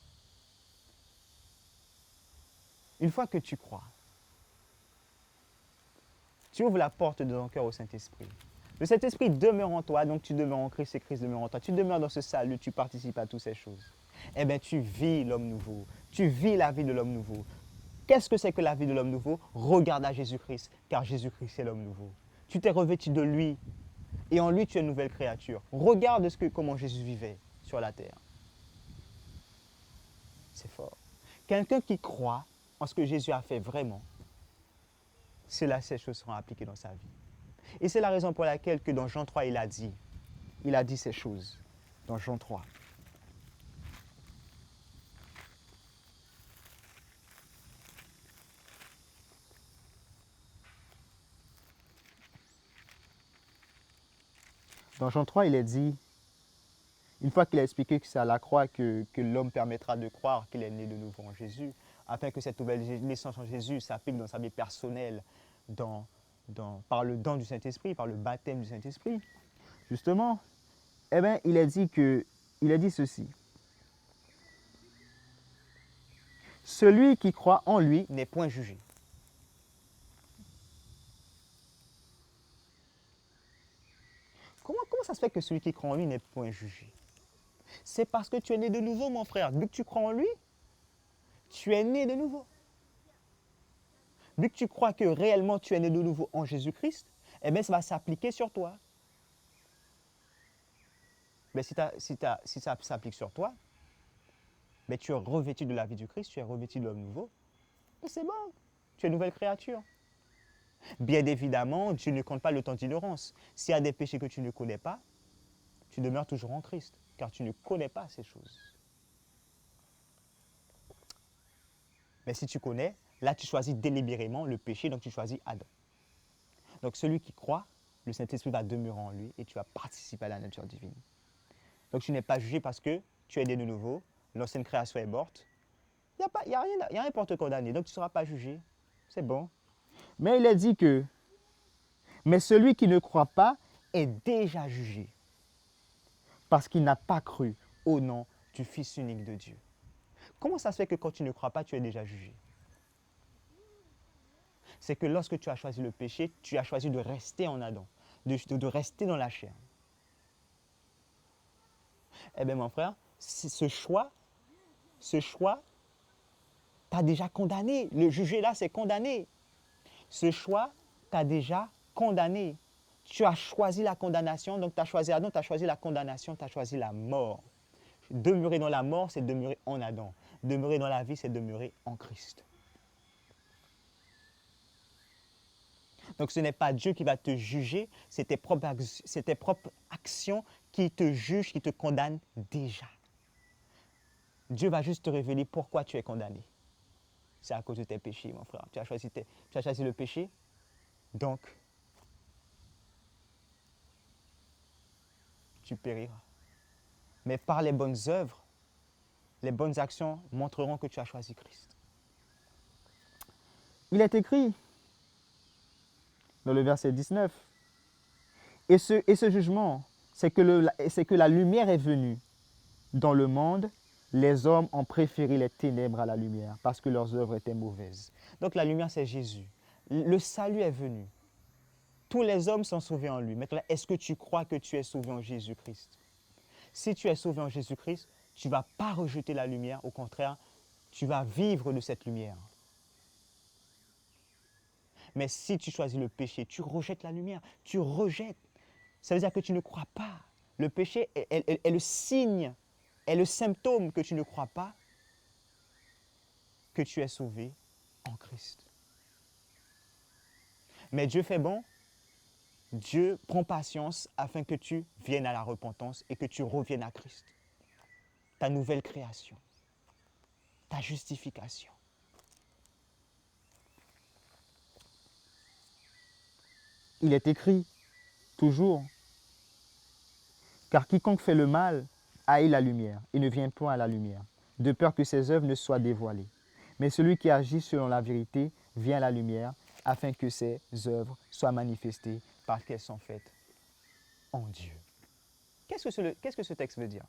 Une fois que tu crois, tu ouvres la porte de ton cœur au Saint-Esprit. Le Saint-Esprit demeure en toi, donc tu demeures en Christ et Christ demeure en toi. Tu demeures dans ce salut, tu participes à toutes ces choses. Eh bien, tu vis l'homme nouveau. Tu vis la vie de l'homme nouveau. Qu'est-ce que c'est que la vie de l'homme nouveau? Regarde à Jésus-Christ, car Jésus-Christ est l'homme nouveau. Tu t'es revêtu de lui, et en lui, tu es une nouvelle créature. Regarde comment Jésus vivait sur la terre. C'est fort. Quelqu'un qui croit en ce que Jésus a fait vraiment, ces choses seront appliquées dans sa vie. Et c'est la raison pour laquelle que dans Jean 3, il a dit ces choses. Dans Jean 3. Dans Jean 3, il est dit, Une fois qu'il a expliqué que c'est à la croix que l'homme permettra de croire qu'il est né de nouveau en Jésus, afin que cette nouvelle naissance en Jésus s'applique dans sa vie personnelle, par le don du Saint-Esprit, par le baptême du Saint-Esprit, justement, eh bien, il a dit ceci. Celui qui croit en lui n'est point jugé. Comment ça se fait que celui qui croit en lui n'est point jugé? C'est parce que tu es né de nouveau, mon frère. Vu que tu crois en lui, tu es né de nouveau. Vu que tu crois que réellement tu es né de nouveau en Jésus-Christ, eh bien, ça va s'appliquer sur toi. Mais si ça s'applique sur toi, mais tu es revêtu de la vie du Christ, tu es revêtu de l'homme nouveau, c'est bon, tu es une nouvelle créature. Bien évidemment, Dieu ne compte pas le temps d'ignorance. S'il y a des péchés que tu ne connais pas, tu demeures toujours en Christ, car tu ne connais pas ces choses. Mais si tu connais, là tu choisis délibérément le péché, donc tu choisis Adam. Donc celui qui croit, le Saint-Esprit va demeurer en lui et tu vas participer à la nature divine. Donc tu n'es pas jugé parce que tu es né de nouveau, l'ancienne création est morte. Il n'y a rien pour te condamner, donc tu ne seras pas jugé. C'est bon. Mais il a dit que, mais celui qui ne croit pas est déjà jugé parce qu'il n'a pas cru au nom du Fils unique de Dieu. Comment ça se fait que quand tu ne crois pas, tu es déjà jugé? C'est que lorsque tu as choisi le péché, tu as choisi de rester en Adam, de rester dans la chair. Eh bien, mon frère, ce choix t'a déjà condamné. Le jugé là, c'est condamné. Ce choix t'a déjà condamné. Tu as choisi la condamnation, donc tu as choisi Adam, tu as choisi la condamnation, tu as choisi la mort. Demeurer dans la mort, c'est demeurer en Adam. Demeurer dans la vie, c'est demeurer en Christ. Donc ce n'est pas Dieu qui va te juger, c'est tes propres actions qui te jugent, qui te condamnent déjà. Dieu va juste te révéler pourquoi tu es condamné. C'est à cause de tes péchés, mon frère. Tu as choisi le péché, donc tu périras. Mais par les bonnes œuvres, les bonnes actions montreront que tu as choisi Christ. Il est écrit dans le verset 19, et ce jugement, c'est que la lumière est venue dans le monde, les hommes ont préféré les ténèbres à la lumière parce que leurs œuvres étaient mauvaises. Donc la lumière, c'est Jésus. Le salut est venu. Tous les hommes sont sauvés en lui. Maintenant, est-ce que tu crois que tu es sauvé en Jésus-Christ? Si tu es sauvé en Jésus-Christ, tu ne vas pas rejeter la lumière. Au contraire, tu vas vivre de cette lumière. Mais si tu choisis le péché, tu rejettes la lumière. Tu rejettes. Ça veut dire que tu ne crois pas. Le péché est le signe, est le symptôme que tu ne crois pas que tu es sauvé en Christ. Mais Dieu fait bon. Dieu prend patience afin que tu viennes à la repentance et que tu reviennes à Christ. Ta nouvelle création, ta justification. Il est écrit, toujours, car quiconque fait le mal haït la lumière et ne vient point à la lumière, de peur que ses œuvres ne soient dévoilées. Mais celui qui agit selon la vérité vient à la lumière afin que ses œuvres soient manifestées parce qu'elles sont faites en Dieu. Qu'est-ce que ce texte veut dire?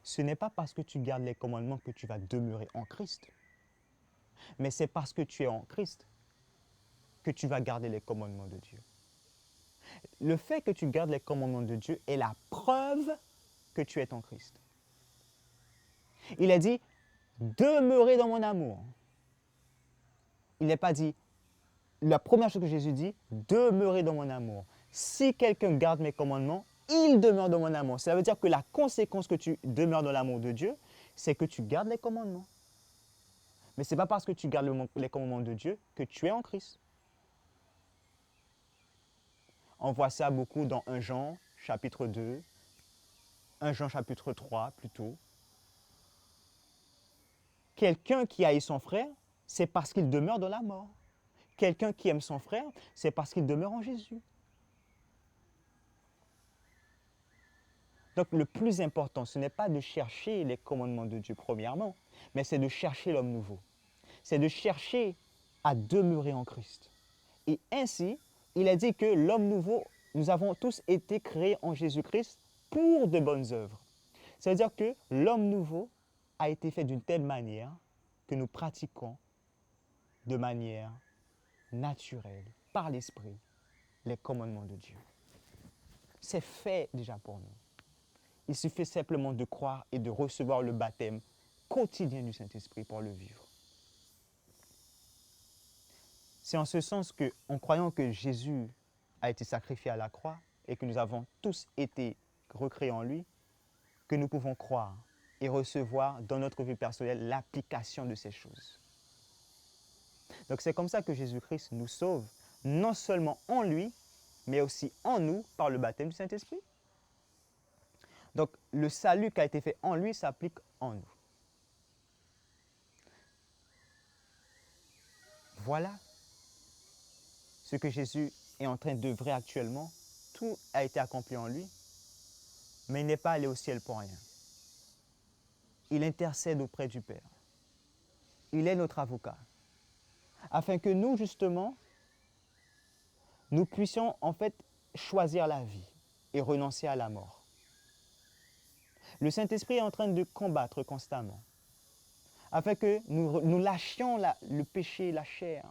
Ce n'est pas parce que tu gardes les commandements que tu vas demeurer en Christ, mais c'est parce que tu es en Christ que tu vas garder les commandements de Dieu. Le fait que tu gardes les commandements de Dieu est la preuve que tu es en Christ. Il a dit, demeurez dans mon amour. Il n'est pas dit, la première chose que Jésus dit, demeurez dans mon amour. Si quelqu'un garde mes commandements, il demeure dans mon amour. Ça veut dire que la conséquence que tu demeures dans l'amour de Dieu, c'est que tu gardes les commandements. Mais ce n'est pas parce que tu gardes les commandements de Dieu que tu es en Christ. On voit ça beaucoup dans 1 Jean, chapitre 2, 1 Jean, chapitre 3, plutôt. Quelqu'un qui haït son frère, c'est parce qu'il demeure dans la mort. Quelqu'un qui aime son frère, c'est parce qu'il demeure en Jésus. Donc le plus important, ce n'est pas de chercher les commandements de Dieu premièrement, mais c'est de chercher l'homme nouveau. C'est de chercher à demeurer en Christ. Et ainsi, il a dit que l'homme nouveau, nous avons tous été créés en Jésus-Christ pour de bonnes œuvres. C'est-à-dire que l'homme nouveau a été fait d'une telle manière que nous pratiquons de manière naturelle, par l'Esprit, les commandements de Dieu. C'est fait déjà pour nous. Il suffit simplement de croire et de recevoir le baptême quotidien du Saint-Esprit pour le vivre. C'est en ce sens que, en croyant que Jésus a été sacrifié à la croix et que nous avons tous été recréés en lui, que nous pouvons croire et recevoir dans notre vie personnelle l'application de ces choses. Donc c'est comme ça que Jésus-Christ nous sauve, non seulement en lui, mais aussi en nous par le baptême du Saint-Esprit. Donc le salut qui a été fait en lui s'applique en nous. Voilà ce que Jésus est en train d'œuvrer actuellement. Tout a été accompli en lui, mais il n'est pas allé au ciel pour rien. Il intercède auprès du Père. Il est notre avocat. Afin que nous, justement, nous puissions en fait choisir la vie et renoncer à la mort. Le Saint-Esprit est en train de combattre constamment, afin que nous lâchions le péché, la chair,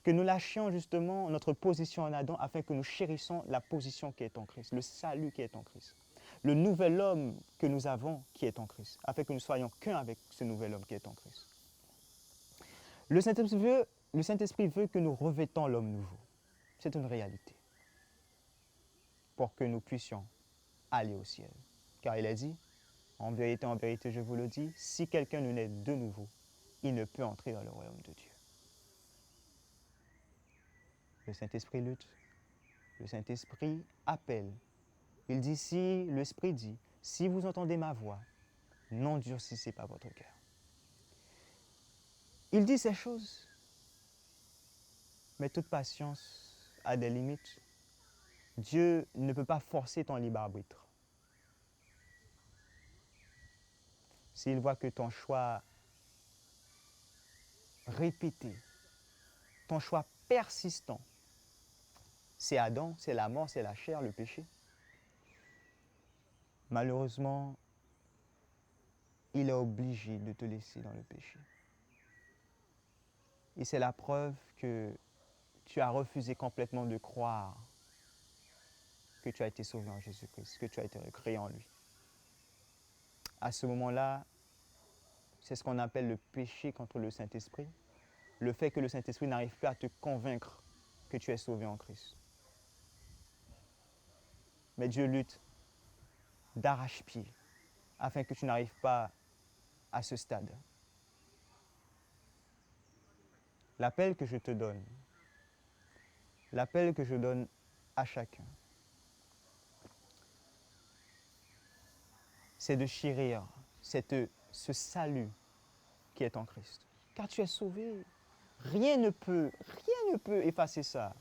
que nous lâchions justement notre position en Adam, afin que nous chérissions la position qui est en Christ, le salut qui est en Christ, le nouvel homme que nous avons qui est en Christ, afin que nous soyons qu'un avec ce nouvel homme qui est en Christ. Le Saint-Esprit veut que nous revêtons l'homme nouveau. C'est une réalité. Pour que nous puissions aller au ciel. Car il a dit, en vérité, je vous le dis, si quelqu'un ne naît de nouveau, il ne peut entrer dans le royaume de Dieu. Le Saint-Esprit lutte. Le Saint-Esprit appelle. Il dit, si l'Esprit dit, si vous entendez ma voix, n'endurcissez pas votre cœur. Il dit ces choses, mais toute patience a des limites. Dieu ne peut pas forcer ton libre arbitre. S'il voit que ton choix répété, ton choix persistant, c'est Adam, c'est la mort, c'est la chair, le péché. Malheureusement, il est obligé de te laisser dans le péché. Et c'est la preuve que tu as refusé complètement de croire que tu as été sauvé en Jésus-Christ, que tu as été recréé en lui. À ce moment-là, c'est ce qu'on appelle le péché contre le Saint-Esprit, le fait que le Saint-Esprit n'arrive pas à te convaincre que tu es sauvé en Christ. Mais Dieu lutte d'arrache-pied afin que tu n'arrives pas à ce stade. L'appel que je te donne, l'appel que je donne à chacun, c'est de chérir ce salut qui est en Christ. Car tu es sauvé. Rien ne peut effacer ça.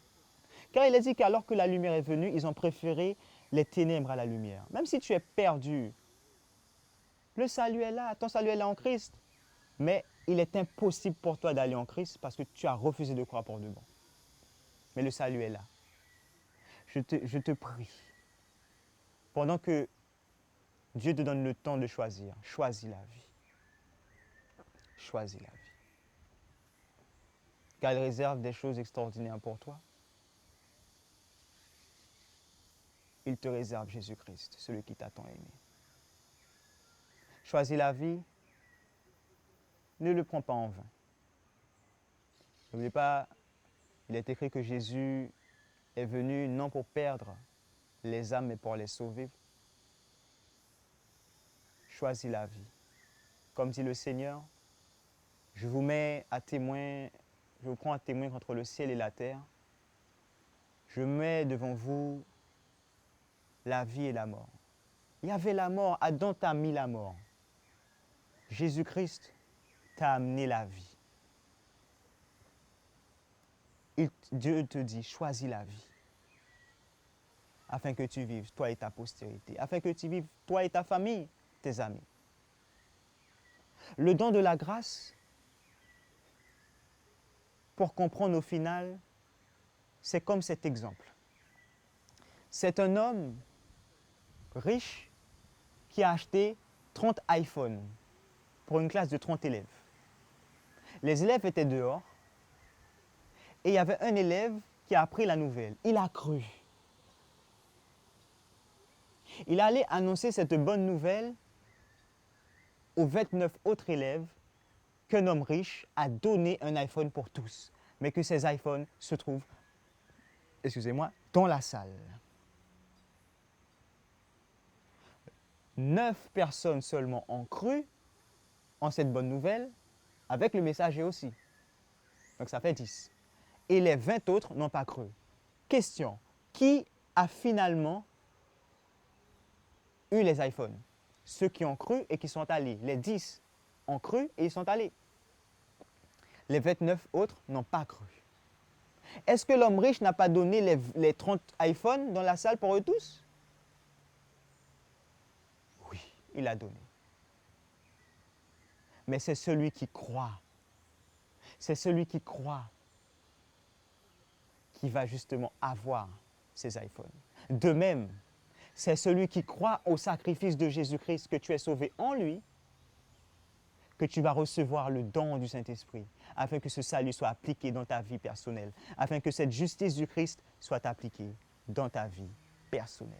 Car il a dit qu'alors que la lumière est venue, ils ont préféré les ténèbres à la lumière. Même si tu es perdu, le salut est là, ton salut est là en Christ. Mais il est impossible pour toi d'aller en Christ parce que tu as refusé de croire pour de bon. Mais le salut est là. Je te prie, pendant que Dieu te donne le temps de choisir, choisis la vie. Choisis la vie. Car il réserve des choses extraordinaires pour toi. Il te réserve Jésus-Christ, celui qui t'a tant aimé. Choisis la vie, ne le prends pas en vain. N'oubliez pas, il est écrit que Jésus est venu non pour perdre les âmes, mais pour les sauver. Choisis la vie. Comme dit le Seigneur, je vous mets à témoin, je vous prends à témoin contre le ciel et la terre. Je mets devant vous la vie et la mort. Il y avait la mort, Adam t'a mis la mort. Jésus-Christ t'a amené la vie. Dieu te dit, choisis la vie. afin que tu vives, toi et ta postérité, afin que tu vives, toi et ta famille, tes amis. Le don de la grâce, pour comprendre au final, c'est comme cet exemple. C'est un homme riche qui a acheté 30 iPhones pour une classe de 30 élèves. Les élèves étaient dehors et il y avait un élève qui a appris la nouvelle. Il a cru. Il allait annoncer cette bonne nouvelle aux 29 autres élèves qu'un homme riche a donné un iPhone pour tous, mais que ces iPhones se trouvent, excusez-moi, dans la salle. 9 personnes seulement ont cru en cette bonne nouvelle, avec le messager aussi. Donc ça fait 10. Et les 20 autres n'ont pas cru. Question, qui a finalement eu les iPhones? Ceux qui ont cru et qui sont allés. Les 10 ont cru et ils sont allés. Les 29 autres n'ont pas cru. Est-ce que l'homme riche n'a pas donné les 30 iPhones dans la salle pour eux tous? Oui, il a donné. Mais c'est celui qui croit. C'est celui qui croit qui va justement avoir ces iPhones. De même, c'est celui qui croit au sacrifice de Jésus-Christ, que tu es sauvé en lui, que tu vas recevoir le don du Saint-Esprit, afin que ce salut soit appliqué dans ta vie personnelle, afin que cette justice du Christ soit appliquée dans ta vie personnelle.